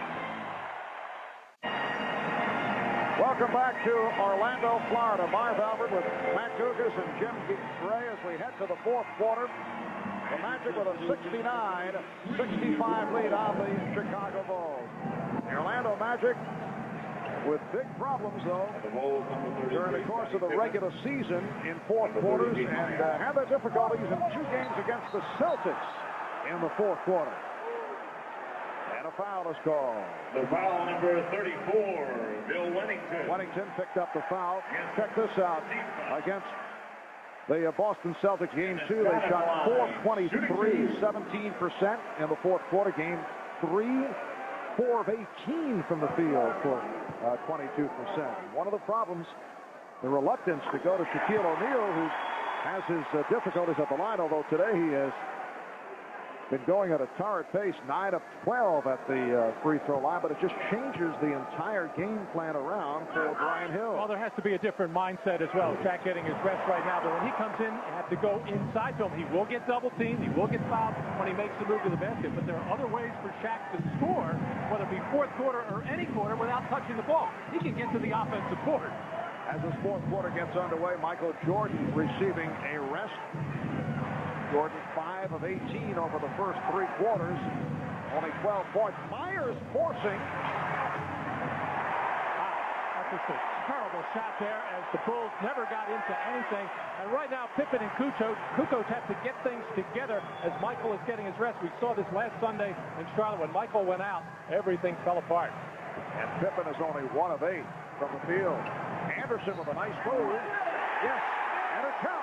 Welcome back to Orlando, Florida. Marv Albert with Matt Dugas and Jim Gray as we head to the fourth quarter. The Magic with a 69-65 lead on the Chicago Bulls. The Orlando Magic with big problems, though, during the course of the regular season in fourth quarters, and had their difficulties in 2 games against the Celtics in the fourth quarter. And a foul is called. The foul number 34, Bill Wennington. Wennington picked up the foul. Check this out. Against the Boston Celtics game 2, they shot 4-23, 17% in the fourth quarter. Game 3, 4 of 18 from the field for 22%. One of the problems, the reluctance to go to Shaquille O'Neal, who has his difficulties at the line, although today he has been going at a torrid pace, 9 of 12 at the free throw line, but it just changes the entire game plan around for Brian Hill. Well, there has to be a different mindset as well. Shaq getting his rest right now, but when he comes in, you have to go inside to him. He will get double teamed, he will get fouled when he makes the move to the basket, but there are other ways for Shaq to score, whether it be fourth quarter or any quarter, without touching the ball. He can get to the offensive board. As this fourth quarter gets underway, Michael Jordan receiving a rest. Jordan 5 of 18 over the first 3 quarters. Only 12 points. Myers forcing. Wow, that's just a terrible shot there as the Bulls never got into anything. And right now, Pippen and Kukoc have to get things together as Michael is getting his rest. We saw this last Sunday in Charlotte. When Michael went out, everything fell apart. And Pippen is only 1 of 8 from the field. Anderson with a nice move. Yes, and it counts.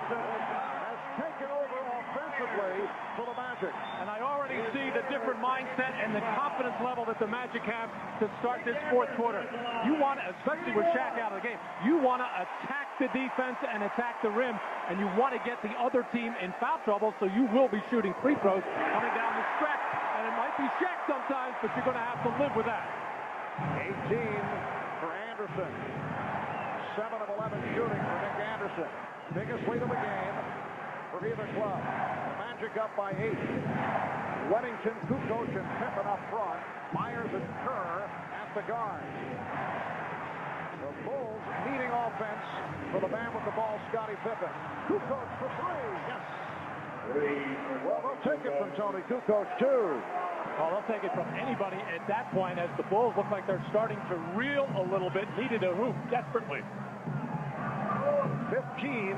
Has taken over offensively for the Magic. And I already see the different mindset and the confidence level that the Magic have to start this fourth quarter. You want to, especially with Shaq out of the game, you want to attack the defense and attack the rim, and you want to get the other team in foul trouble, so you will be shooting free throws coming down the stretch. And it might be Shaq sometimes, but you're going to have to live with that. 18 for Anderson. 7 of 11 shooting for Nick Anderson. Biggest lead of the game for either club. The Magic up by 8. Wennington, Kukoc, and Pippen up front. Myers and Kerr at the guards. The Bulls needing offense for the man with the ball, Scottie Pippen. Kukoc for 3. Yes. Well, they'll take it from Tony Kukoc, too. Oh, they'll take it from anybody at that point as the Bulls look like they're starting to reel a little bit. Needed a hoop desperately. 15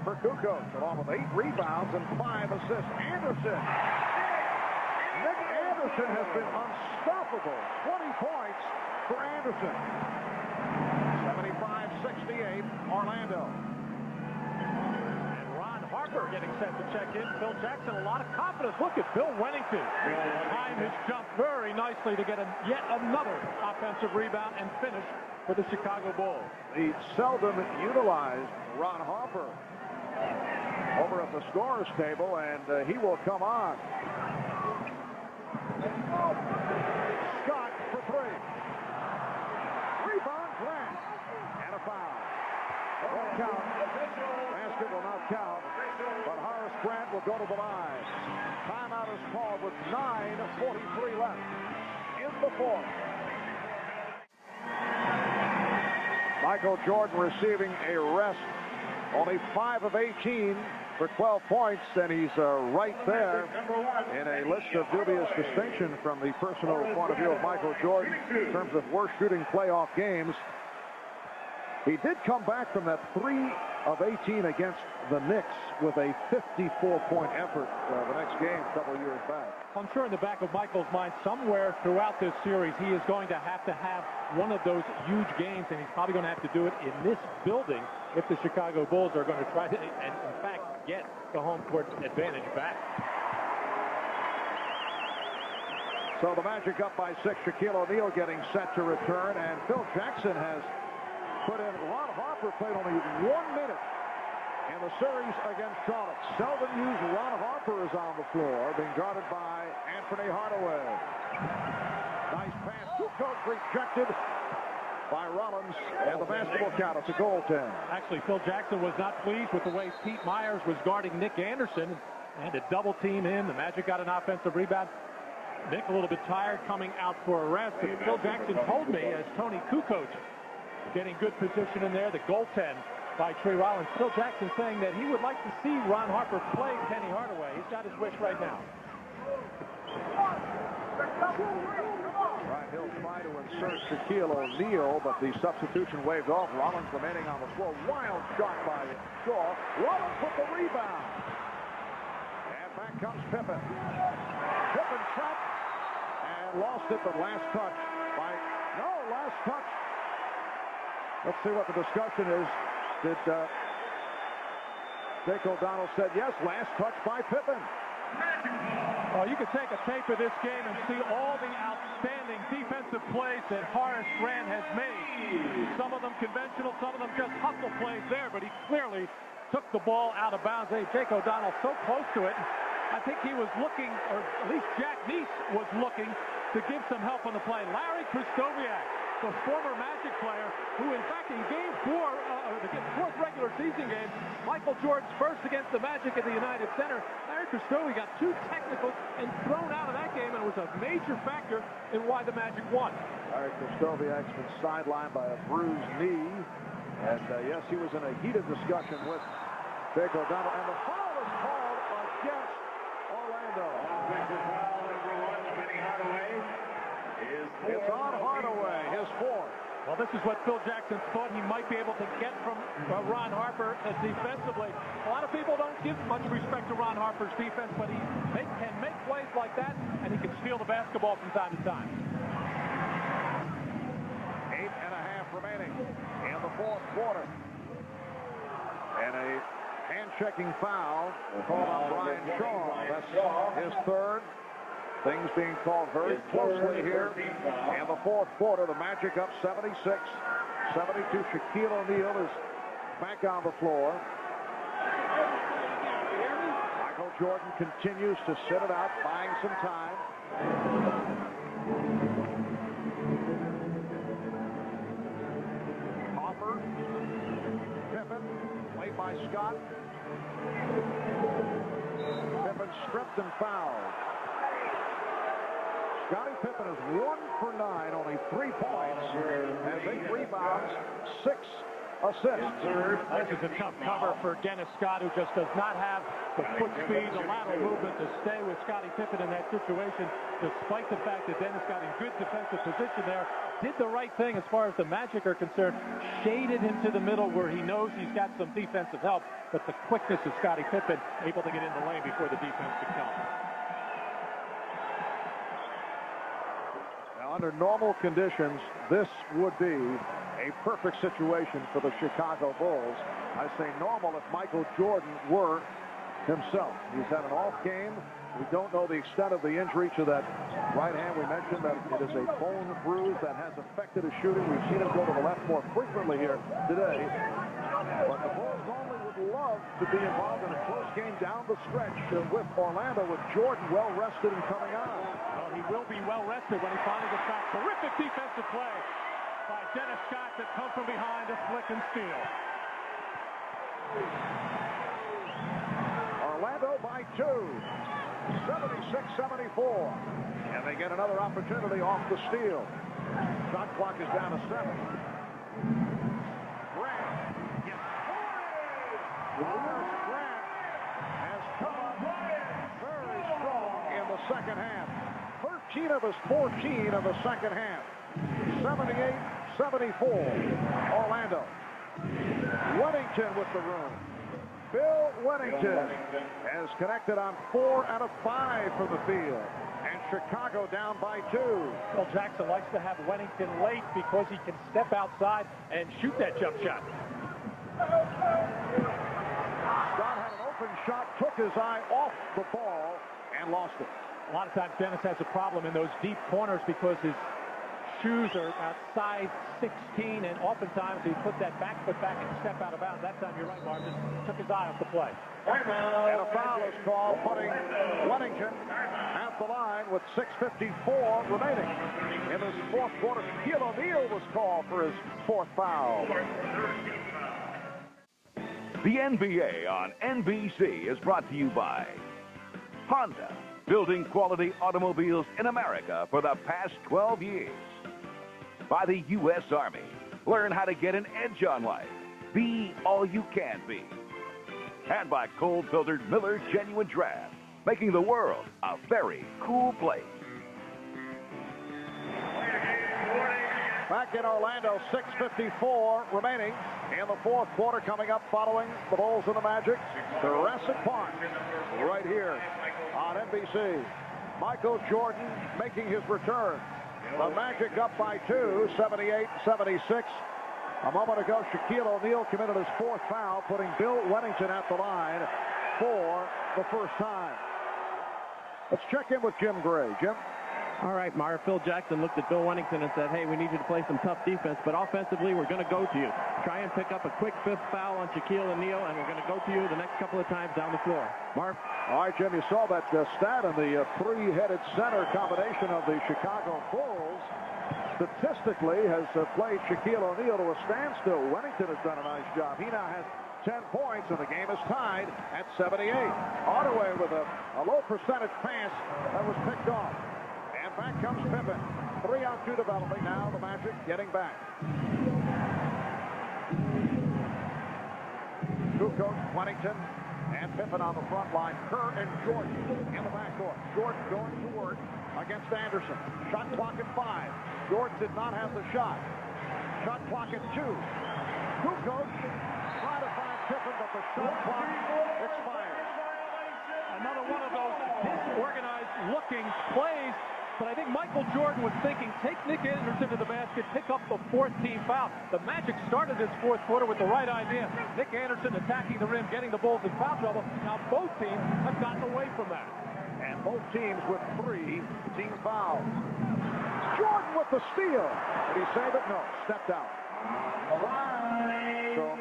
for Kukoc, along with 8 rebounds and 5 assists. Anderson. Nick Anderson has been unstoppable. 20 points for Anderson. 68, Orlando. And Ron Harper getting set to check in. Phil Jackson, a lot of confidence. Look at Bill Wennington. Time his jump very nicely to get yet another offensive rebound and finish for the Chicago Bulls. The seldom utilized Ron Harper over at the scorer's table, and he will come on. Scott for three. Rebound, Grant, and a foul. Won't count. Basket will not count, but Horace Grant will go to the line. Timeout is called with 9:43 left in the fourth. Michael Jordan receiving a rest. Only 5 of 18 for 12 points, and he's right there in a list of dubious distinction from the personal point of view of Michael Jordan in terms of worst shooting playoff games. He did come back from that 3 of 18 against the Knicks with a 54-point effort the next game a couple of years back. I'm sure in the back of Michael's mind, somewhere throughout this series, he is going to have one of those huge games, and he's probably going to have to do it in this building if the Chicago Bulls are going to try to, and in fact, get the home court advantage back. So the Magic up by 6. Shaquille O'Neal getting set to return, and Phil Jackson has put in. Ron Harper played only 1 minute in the series against Charlotte. Seldom used. Ron Harper is on the floor, being guarded by Anthony Hardaway. Nice pass. Kukoc rejected by Rollins, and the basketball count. It's a goaltend. Actually, Phil Jackson was not pleased with the way Pete Myers was guarding Nick Anderson, and to double team him. The Magic got an offensive rebound. Nick a little bit tired, coming out for a rest. But Phil Jackson told me, as Tony Kukoc getting good position in there, the goaltend by Trey Rollins. Phil Jackson saying that he would like to see Ron Harper play Penny Hardaway. He's got his wish right now. Right, he'll try to insert Shaquille O'Neal, but the substitution waved off. Rollins remaining on the floor. Wild shot by Shaw. Rollins with the rebound. And back comes Pippen. Pippen shot and lost it, but last touch by... No, last touch. Let's see what the discussion is. Did Jake O'Donnell said yes, last touch by Pippen. Well, you can take a tape of this game and see all the outstanding defensive plays that Horace Grant has made. Some of them conventional, some of them just hustle plays there, but he clearly took the ball out of bounds. Hey, Jake O'Donnell so close to it. I think he was looking, or at least Jack Neese was looking to give some help on the play. Larry Krzysztofiak, the former Magic player, who in fact in game 4, the fourth regular season game, Michael Jordan's first against the Magic at the United Center, Larry Krzysztofiak got 2 technicals and thrown out of that game, and it was a major factor in why the Magic won. Larry Krzysztofiak's been sidelined by a bruised knee, and yes, he was in a heated discussion with Jake O'Donnell, and the foul is called against Orlando. It's on Hardaway, his fourth. Well, this is what Phil Jackson thought he might be able to get from Ron Harper defensively. A lot of people don't give much respect to Ron Harper's defense, but he can make plays like that, and he can steal the basketball from time to time. 8.5 remaining in the fourth quarter. And a hand-checking foul called on Brian Shaw. That's his third. Things being called very closely here in the fourth quarter. The Magic up 76-72. Shaquille O'Neal is back on the floor. Michael Jordan continues to sit it out, buying some time. Hopper. Pippen, played by Scott. Pippen stripped and fouled. Scottie Pippen is 1 for 9, only 3 points, has 8 rebounds, 6 assists. This is a tough cover for Dennis Scott, who just does not have the foot speed, the lateral movement to stay with Scottie Pippen in that situation, despite the fact that Dennis got in good defensive position there. Did the right thing as far as the Magic are concerned, shaded him to the middle where he knows he's got some defensive help, but the quickness of Scottie Pippen able to get in the lane before the defense could come. Under normal conditions, this would be a a perfect situation for the Chicago Bulls. I say normal if Michael Jordan were himself. He's had an off game. We don't know the extent of the injury to that right hand. We mentioned that it is a bone bruise that has affected his shooting. We've seen him go to the left more frequently here today. But the Bulls only would love to be involved in a close game down the stretch with Orlando, with Jordan well rested and coming on. Well, he will be well rested when he finally gets back. Terrific defensive play by Dennis Scott that come from behind to flick and steal. Orlando by 2. 76-74. And they get another opportunity off the steal. Shot clock is down to 7. Grant. Grant has come up very strong in the second half. 13 of his 14 in the second half. 78-74. Orlando. Wennington with the room. Bill Wennington has connected on 4 out of 5 from the field. And Chicago down by 2. Phil Jackson likes to have Wennington late because he can step outside and shoot that jump shot. Scott had an open shot, took his eye off the ball, and lost it. A lot of times Dennis has a problem in those deep corners because his shoes are outside 16, and oftentimes he put that back foot back and step out of bounds. That time, you're right, Mark, just took his eye off the play. And a foul is called, putting Wennington at the line with 6:54 remaining. In this fourth quarter, Shaquille O'Neal was called for his 4th foul. The NBA on NBC is brought to you by Honda, building quality automobiles in America for the past 12 years. By the U.S. Army. Learn how to get an edge on life. Be all you can be. And by cold-filtered Miller Genuine Draft, making the world a very cool place. Back in Orlando, 6:54 remaining in the fourth quarter, coming up following the Bulls and the Magic. Jurassic Park right here on NBC. Michael Jordan making his return. The Magic up by 2, 78-76. A moment ago, Shaquille O'Neal committed his 4th foul, putting Bill Wennington at the line for the first time. Let's check in with Jim Gray. Jim? All right, Marv. Phil Jackson looked at Bill Wennington and said, hey, we need you to play some tough defense, but offensively, we're going to go to you. Try and pick up a quick 5th foul on Shaquille O'Neal, and we're going to go to you the next couple of times down the floor. Marv? All right, Jim, you saw that stat in the 3-headed center combination of the Chicago Bulls. Statistically, has played Shaquille O'Neal to a standstill. Wennington has done a nice job. He now has 10 points, and the game is tied at 78. Hardaway with a low percentage pass that was picked off. And back comes Pippen. 3-on-2 developing now. The Magic getting back. Kukoc, Wennington, and Pippen on the front line. Kerr and Jordan in the backcourt. Jordan going to work against Anderson. Shot clock at 5. Jordan did not have the shot. Shot clock at 2. Kukoc trying to find Pippen, but the shot clock expires. Another one of those disorganized looking plays. But I think Michael Jordan was thinking, take Nick Anderson to the basket, pick up the 4th team foul. The Magic started this fourth quarter with the right idea. Nick Anderson attacking the rim, getting the Bulls in foul trouble. Now both teams have gotten away from that. And both teams with 3 team fouls. Jordan with the steal. Did he save it? No. Stepped out. So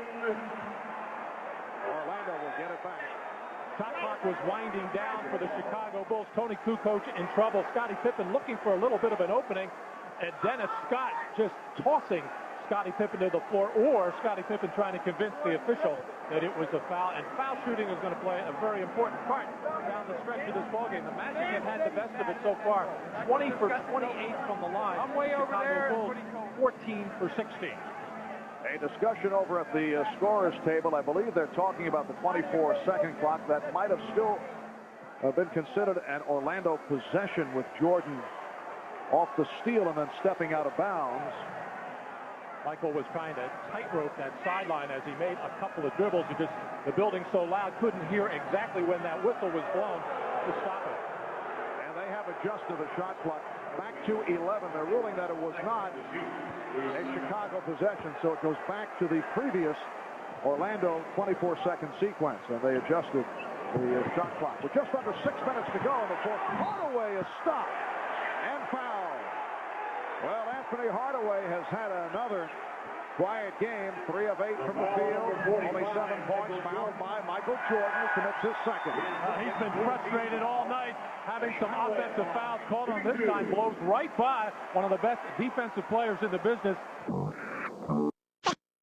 Orlando will get it back. Shot clock was winding down for the Chicago Bulls. Tony Kukoc in trouble. Scottie Pippen looking for a little bit of an opening. And Dennis Scott just tossing Scottie Pippen to the floor, or Scottie Pippen trying to convince the official that it was a foul. And foul shooting is going to play a very important part down the stretch of this ballgame. The Magic have had the best of it so far. 20 for 28 from the line. I'm way over there. Bulls, 14 for 16. A discussion over at the scorer's table. I believe they're talking about the 24-second clock. That might have still been considered an Orlando possession with Jordan off the steal and then stepping out of bounds. Michael was trying to tightrope that sideline as he made a couple of dribbles. The building so loud couldn't hear exactly when that whistle was blown to stop it. And they have adjusted the shot clock. back to 11. They're ruling that it was not a Chicago possession, so it goes back to the previous Orlando 24-second sequence, and they adjusted the shot clock. With just under 6 minutes to go in the fourth, Hardaway is stopped and fouled. Well, Anthony Hardaway has had another quiet game, 3 of 8 from the field, only 7 points, fouled by Michael Jordan, who commits his second. He's been frustrated all night, having some offensive fouls called on. This time blows right by one of the best defensive players in the business.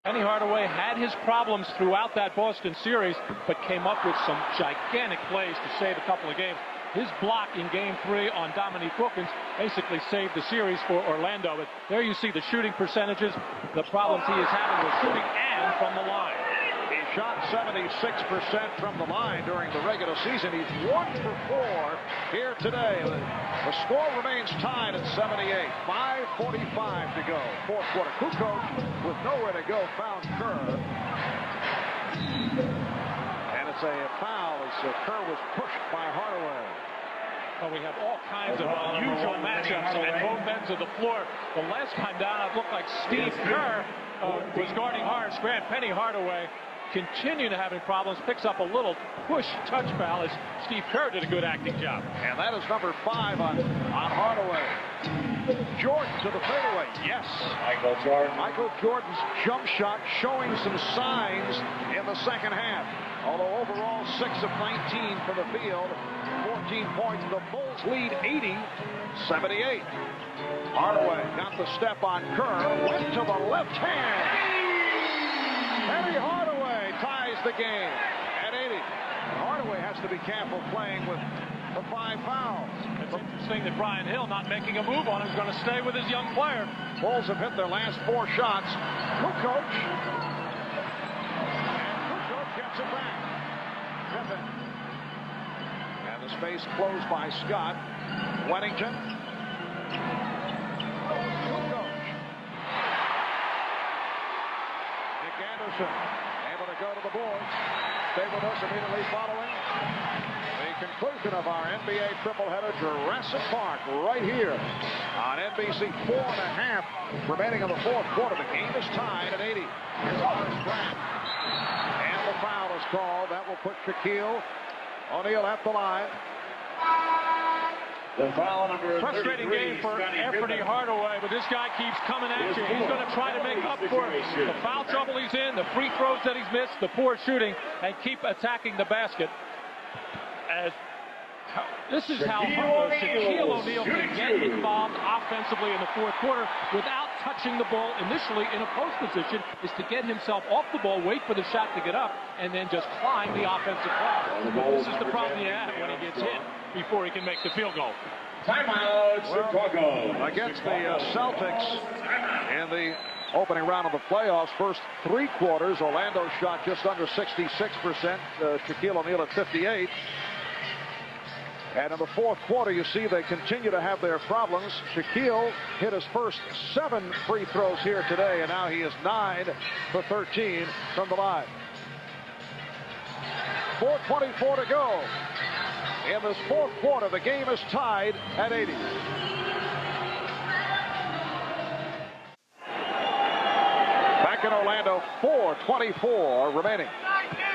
Anthony Hardaway had his problems throughout that Boston series, but came up with some gigantic plays to save a couple of games. His block in Game 3 on Dominique Wilkins basically saved the series for Orlando. But there you see the shooting percentages, the problems he is having with shooting and from the line. He shot 76% from the line during the regular season. He's 1 for 4 here today. The score remains tied at 78. 5:45 to go. Fourth quarter. Kukoc, with nowhere to go, found Kerr. And it's a foul as Kerr was pushed by Hardaway. Well, we have all kinds of unusual matchups at both ends of the floor. The last time down, it looked like Steve Kerr was guarding Horace Grant. Penny Hardaway continuing to having problems, picks up a little push touch foul as Steve Kerr did a good acting job. And that is number 5 on Hardaway. Jordan to the fadeaway. Yes. Michael Jordan's jump shot showing some signs in the second half. Although overall 6 of 19 from the field, 14 points. The Bulls lead 80-78. Hardaway got the step on Kerr, went to the left hand. Penny Hardaway ties the game at 80. Hardaway has to be careful playing with the 5 fouls. It's interesting that Brian Hill, not making a move on him, is going to stay with his young player. Bulls have hit their last 4 shots. Kukoc. Gets it back. Griffin. And the space closed by Scott. Weddington. Kukoc. Nick Anderson able to go to the boards. Stay with us immediately following the conclusion of our NBA tripleheader, Jurassic Park, right here on NBC. 4.5 remaining in the fourth quarter. The game is tied at 80. Here's Horace Grant. The foul is called. That will put Shaquille O'Neal at the line. The foul number frustrating 33, game for Anthony Hardaway, but this guy keeps coming at you. He's going to try to make up for the foul trouble he's in, the free throws that he's missed, the poor shooting, and keep attacking the basket. This is how Shaquille O'Neal can get involved offensively in the fourth quarter without touching the ball initially in a post position, is to get himself off the ball, wait for the shot to get up, and then just climb the offensive glass. This is the problem you have when he gets hit before he can make the field goal. Timeout, Chicago. Against the Celtics in the opening round of the playoffs, first 3 quarters, Orlando shot just under 66%. Shaquille O'Neal at 58%. And in the fourth quarter, you see they continue to have their problems. Shaquille hit his first 7 free throws here today, and now he is 9 for 13 from the line. 4:24 to go. In this fourth quarter, the game is tied at 80. Back in Orlando, 4:24 remaining.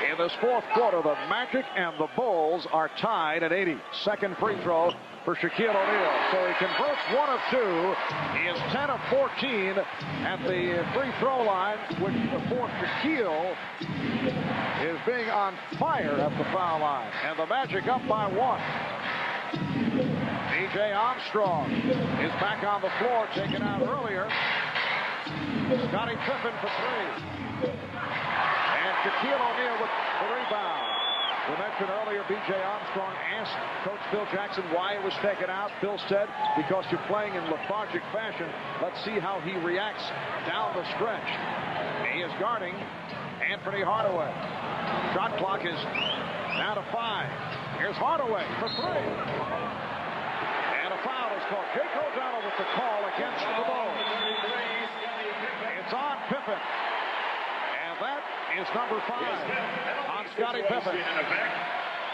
In this fourth quarter, the Magic and the Bulls are tied at 80. Second free throw for Shaquille O'Neal. So he converts 1 of 2. He is 10 of 14 at the free throw line, which for Shaquille is being on fire at the foul line. And the Magic up by 1. DJ Armstrong is back on the floor, taken out earlier. Scottie Pippen for 3. And Shaquille O'Neal with the rebound. We mentioned earlier, B.J. Armstrong asked Coach Phil Jackson why it was taken out. Phil said, because you're playing in lethargic fashion. Let's see how he reacts down the stretch. He is guarding Anthony Hardaway. Shot clock is down to 5. Here's Hardaway for 3. And a foul is called. Jake O'Donnell with the call against the Bulls. It's on Pippen. And that is number 5 on Scottie Pippen.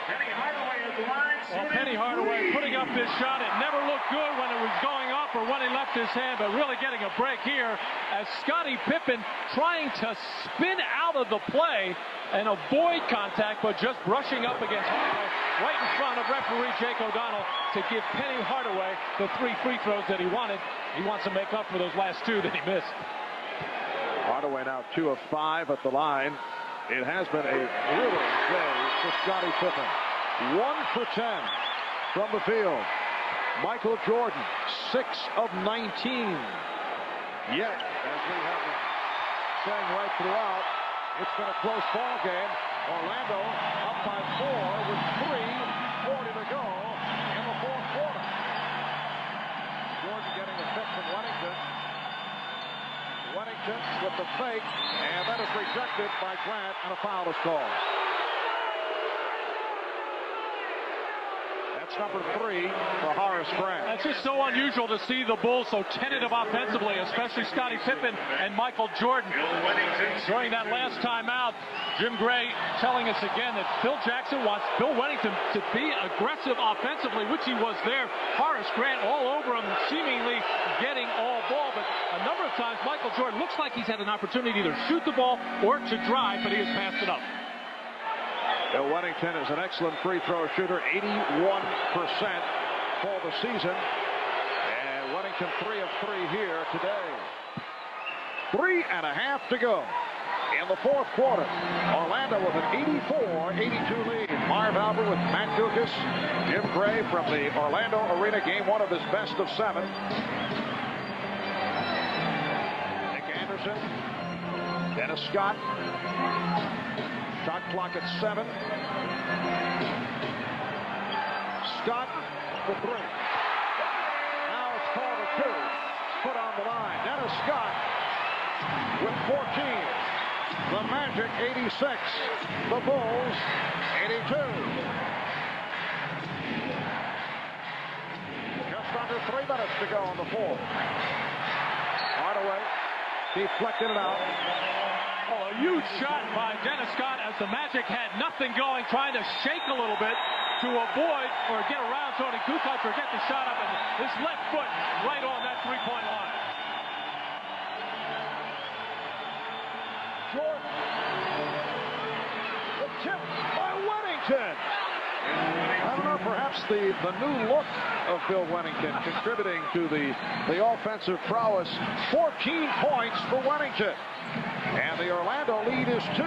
Well, Penny Hardaway putting up this shot. It never looked good when it was going up or when he left his hand, but really getting a break here as Scottie Pippen trying to spin out of the play and avoid contact, but just brushing up against Hardaway right in front of referee Jake O'Donnell to give Penny Hardaway the 3 free throws that he wanted. He wants to make up for those last 2 that he missed. Hardaway now 2 of 5 at the line. It has been a brutal day for Scottie Pippen. 1 for 10 from the field. Michael Jordan, 6 of 19. Yet, as we have been saying right throughout, it's been a close ball game. Orlando up by 4 with 3:40 to go in the fourth quarter. Jordan getting a pick from Wennington. Wennington with the fake, and that is rejected by Grant, and a foul is called. That's number 3 for Horace Grant. It's just so unusual to see the Bulls so tentative offensively, especially Scottie Pippen and Michael Jordan. During that last timeout, Jim Gray telling us again that Phil Jackson wants Bill Wennington to be aggressive offensively, which he was there. Horace Grant all over him, seemingly getting all ball, but a number of times Michael Jordan looks like he's had an opportunity to either shoot the ball or to drive, but he has passed it up. Bill Wennington is an excellent free throw shooter, 81% for the season. And Wennington 3 of 3 here today. 3.5 to go in the fourth quarter. Orlando with an 84-82 lead. Marv Albert with Matt Dukas. Jim Gray from the Orlando Arena, game 1 of his best of 7. Nick Anderson. Dennis Scott. Shot clock at 7. Scott for 3. Now it's called a 2. Put on the line. Dennis Scott with 14. The Magic 86. The Bulls 82. Just under 3 minutes to go on the fourth. Hardaway deflected it out. Oh, a huge shot by Dennis Scott as the Magic had nothing going, trying to shake a little bit to avoid or get around Tony Kukoc or get the shot up, and his left foot right on that three-point line. Jordan. The tip by Wennington. I don't know, perhaps the new look of Bill Wennington contributing to the offensive prowess. 14 points for Wennington. And the Orlando lead is 2.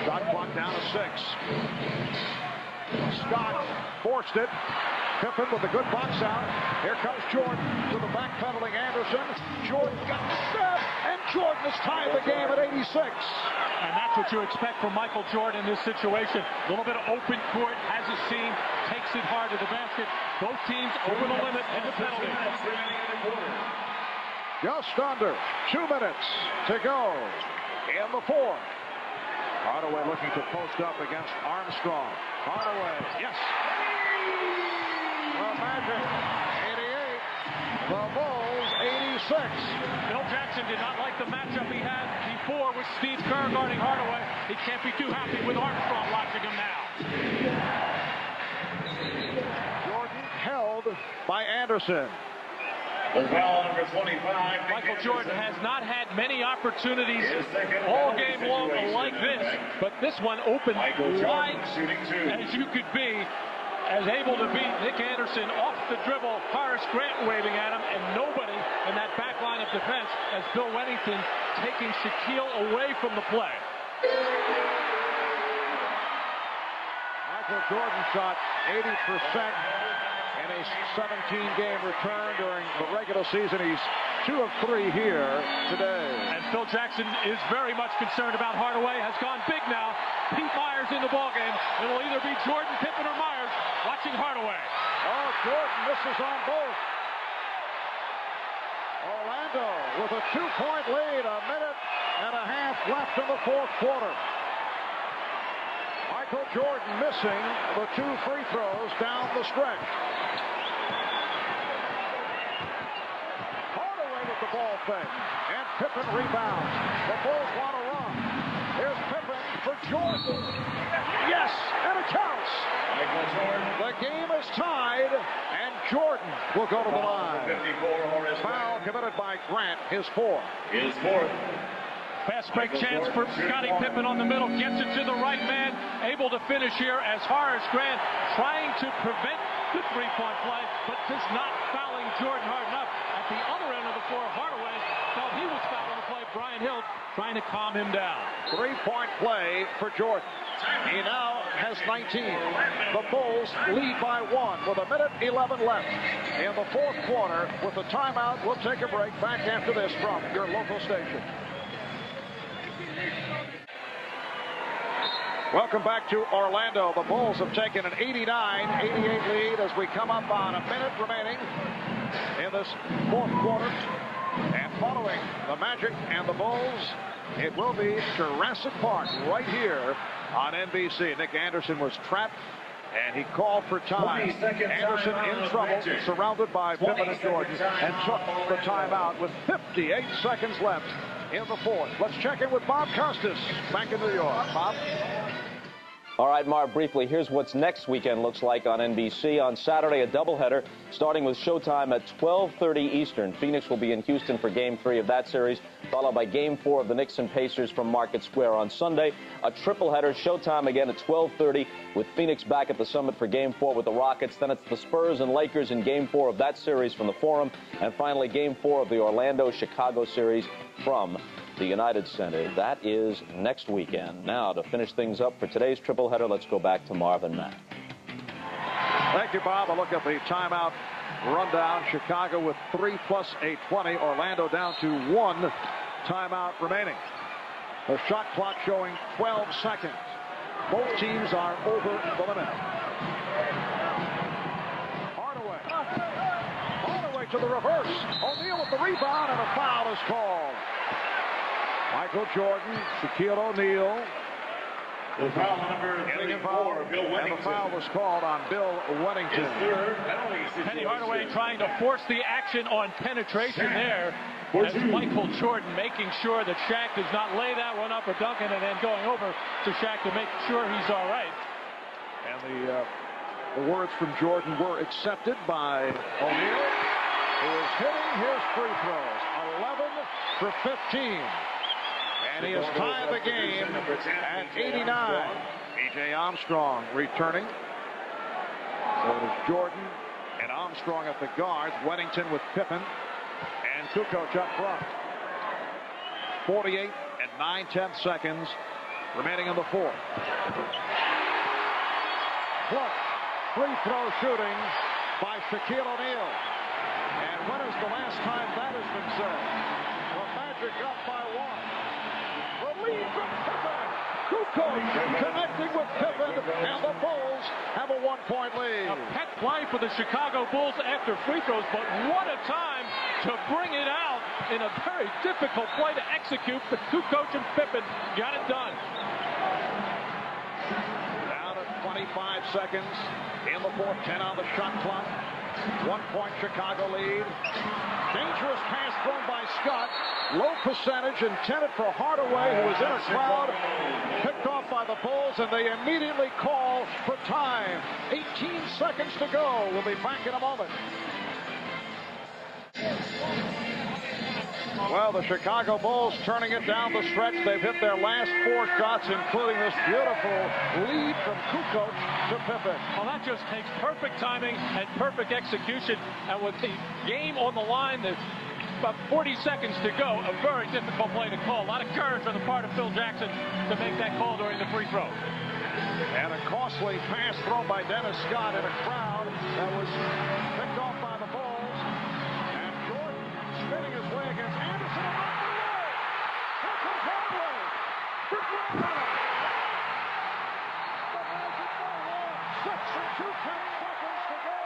Shot clock down to 6. Scott forced it. Pippen with a good box out. Here comes Jordan to the backpedaling Anderson. Jordan got the step, and Jordan has tied the game at 86. And that's what you expect from Michael Jordan in this situation. A little bit of open court, has a seam, takes it hard to the basket. Both teams over the limit and the penalty. Just under 2 minutes to go in the fourth. Hardaway looking to post up against Armstrong. Hardaway, yes. The Magic 88. The Bulls 86. Phil Jackson did not like the matchup he had before with Steve Kerr guarding Hardaway. He can't be too happy with Armstrong watching him now. Jordan held by Anderson. Number 25. Michael Jordan has not had many opportunities all game long like this, but this one opened wide as you could be, as able to beat Nick Anderson off the dribble, Horace Grant waving at him, and nobody in that back line of defense as Bill Wennington taking Shaquille away from the play. Michael Jordan shot 80% in a 17-game return during the regular season. He's 2 of 3 here today. And Phil Jackson is very much concerned about Hardaway. Has gone big now. Pete Myers in the ballgame. It will either be Jordan, Pippen, or Myers watching Hardaway. Oh, Jordan misses on both. Orlando with a 2-point lead. 1.5 minutes left in the fourth quarter. Michael Jordan missing the 2 free throws down the stretch. Hardaway with with the ball fake. And Pippen rebounds. The Bulls want to run. Here's Pippen for Jordan. Yes, and it counts. The game is tied, and Jordan will go to the line. Foul committed by Grant, his fourth. Fast break chance for Scottie Pippen on the middle. Gets it to the right man. Able to finish here as Horace Grant trying to prevent the three-point play, but just not fouling Jordan hard enough. At the other end of the floor, Hardaway felt he was fouling the play. Brian Hill trying to calm him down. Three-point play for Jordan. He now has 19. The Bulls lead by 1 with 1:11 left in the fourth quarter. With the timeout, we'll take a break. Back after this from your local station. Welcome back to Orlando. The Bulls have taken an 89-88 lead as we come up on a minute remaining in this fourth quarter. And following the Magic and the Bulls, it will be Jurassic Park right here on NBC. Nick Anderson was trapped, and he called for time. Anderson in trouble, surrounded by Pippen and Jordan, and took the timeout with 58 seconds left in the fourth. Let's check in with Bob Costas back in New York. Bob? All right, Marv, briefly, here's what's next weekend looks like on NBC. On Saturday, a doubleheader starting with showtime at 12:30 Eastern. Phoenix will be in Houston for Game 3 of that series, followed by Game 4 of the Knicks and Pacers from Market Square. On Sunday, a tripleheader, showtime again at 12:30 with Phoenix back at the Summit for Game 4 with the Rockets. Then it's the Spurs and Lakers in Game 4 of that series from the Forum. And finally, Game 4 of the Orlando-Chicago series from the United Center. That is next weekend. Now, to finish things up for today's tripleheader, let's go back to Marv and Matt. Thank you, Bob. A look at the timeout rundown. Chicago with 3 plus a 20. Orlando down to 1 timeout remaining. The shot clock showing 12 seconds. Both teams are over the limit. Hardaway to the reverse. O'Neal with the rebound, and a foul is called. Michael Jordan, Shaquille O'Neal. The foul number 34, Bill Wennington. And the foul was called on Bill Wennington. Penny Hardaway trying to force the action on penetration there. As Michael Jordan making sure that Shaq does not lay that one up or dunk it, and then going over to Shaq to make sure he's all right. And the words from Jordan were accepted by O'Neal, who is hitting his free throws. 11 for 15. And he has tied the game at 89. B.J. Armstrong returning. So it is Jordan and Armstrong at the guards. Wennington with Pippen and Kukoc up front. 48 and 9/10 seconds remaining in the fourth. Clutch free throw shooting by Shaquille O'Neal. And when is the last time that has been said? The Magic up by 1. The lead from Pippen. Kukoc connecting with Pippen, and the Bulls have a 1-point lead. A pet play for the Chicago Bulls after free throws, but what a time to bring it out in a very difficult play to execute. But Kukoc and Pippen got it done. Down at 25 seconds in the fourth, 10 on the shot clock. 1-point Chicago lead. Dangerous pass thrown by Scott. Low percentage intended for Hardaway, who was in a crowd. Picked off by the Bulls, and they immediately call for time. 18 seconds to go. We'll be back in a moment. Well, the Chicago Bulls turning it down the stretch. They've hit their last 4 shots, including this beautiful lead from Kukoc to Pippen. Well, that just takes perfect timing and perfect execution. And with the game on the line, there's about 40 seconds to go. A very difficult play to call. A lot of courage on the part of Phil Jackson to make that call during the free throw. And a costly pass thrown by Dennis Scott in a crowd that was picked off by the Bulls. And Jordan spinning his way against Anderson. Here comes Hardaway. For Jordan. The Magic by 1. 6 and 2/10 seconds to go.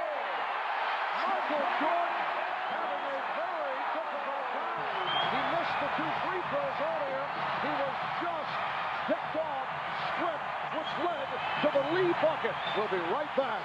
Michael Jordan having a very difficult time. He missed the 2 free throws earlier. He was just picked off, stripped, which led to the lead bucket. We'll be right back.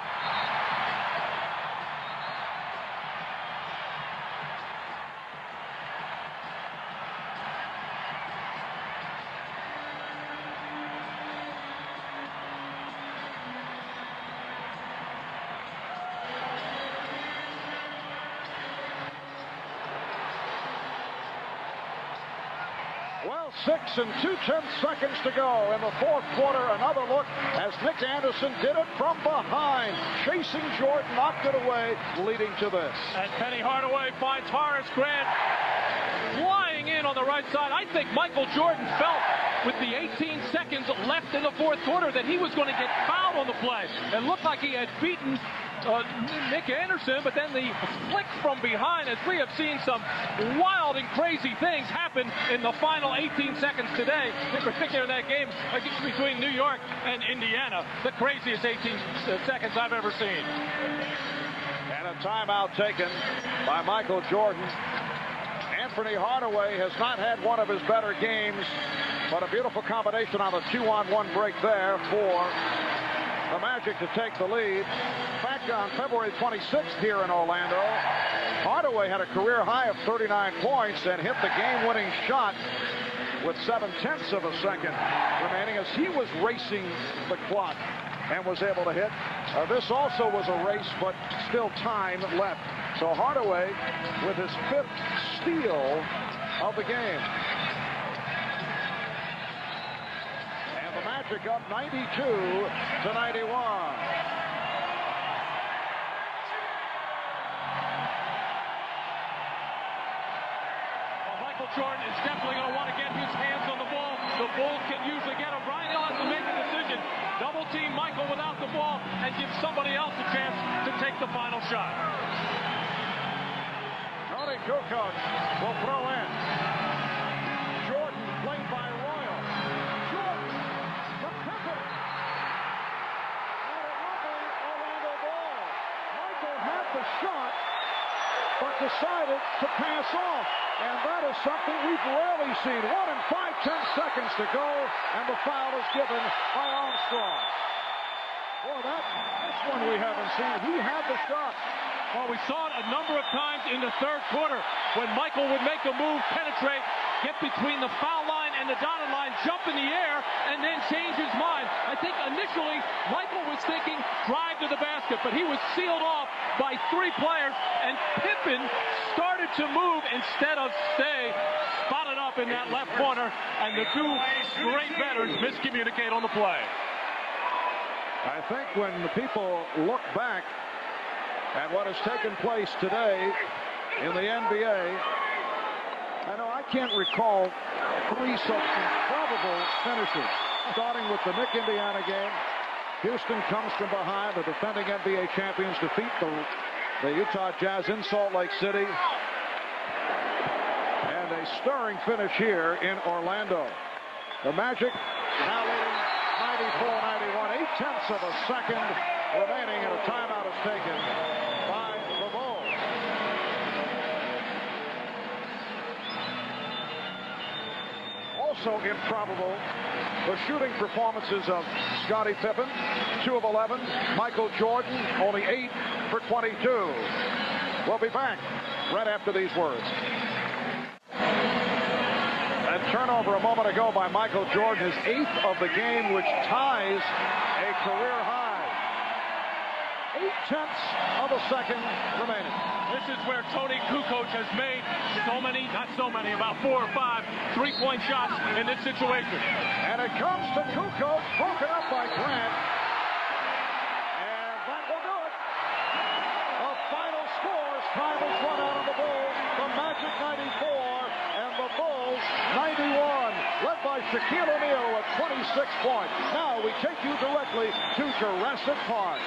Well, 6 2/10 seconds to go in the fourth quarter. Another look as Nick Anderson did it from behind. Chasing Jordan, knocked it away, leading to this. And Penny Hardaway finds Horace Grant flying in on the right side. I think Michael Jordan felt with the 18 seconds left in the fourth quarter that he was going to get fouled on the play. It looked like he had beaten Nick Anderson, but then the flick from behind, as we have seen some wild and crazy things happen in the final 18 seconds today, in particular in that game between New York and Indiana, the craziest 18 seconds I've ever seen. And a timeout taken by Michael Jordan. Anthony Hardaway has not had one of his better games, but a beautiful combination on a 2-on-1 break there for the Magic to take the lead. Back on February 26th here in Orlando, Hardaway had a career high of 39 points and hit the game-winning shot with 7/10 of a second remaining as he was racing the clock and was able to hit. This also was a race, but still time left. So Hardaway with his 5th steal of the game. And the Magic up 92-91. Jordan is definitely going to want to get his hands on the ball. The Bulls can usually get him. Brian Hill has to make a decision. Double team Michael without the ball and give somebody else a chance to take the final shot. Tony Kukoc will throw in. Jordan played by Royal. Jordan, the pivot. And a lovely Orlando ball. Michael had the shot, but decided to pass off. And that is something we've rarely seen. 1 5/10 seconds to go, and the foul is given by Armstrong. Boy, that's one we haven't seen. He had the shot. Well, we saw it a number of times in the third quarter when Michael would make a move, penetrate, get between the foul line and the dotted line, jump in the air, and then change his mind. I think initially Michael was thinking drive to the basket, but he was sealed off by 3 players, and Pippen started to move instead of stay, spotted up in that left corner, and the 2 great veterans miscommunicate on the play. I think when the people look back at what has taken place today in the NBA, I know I can't recall 3 such improbable finishes, starting with the Nick Indiana game. Houston comes from behind. The defending NBA champions defeat the Utah Jazz in Salt Lake City. And a stirring finish here in Orlando. The Magic now leading 94-91. 8/10 of a second remaining, and a timeout is taken by the Bulls. Also improbable, the shooting performances of Scottie Pippen, 2 of 11. Michael Jordan, only 8 for 22. We'll be back right after these words. A turnover a moment ago by Michael Jordan, his 8th of the game, which ties a career high. 8/10 of a second remaining. This is where Tony Kukoc has made so many, not so many, about 4 or 5 3-point shots in this situation. And it comes to Kukoc, broken up by Grant. And that will do it. The final scores, time is run out on the Bulls. The Magic 94 and the Bulls 91. Led by Shaquille O'Neal with 26 points. Now we take you directly to Jurassic Park.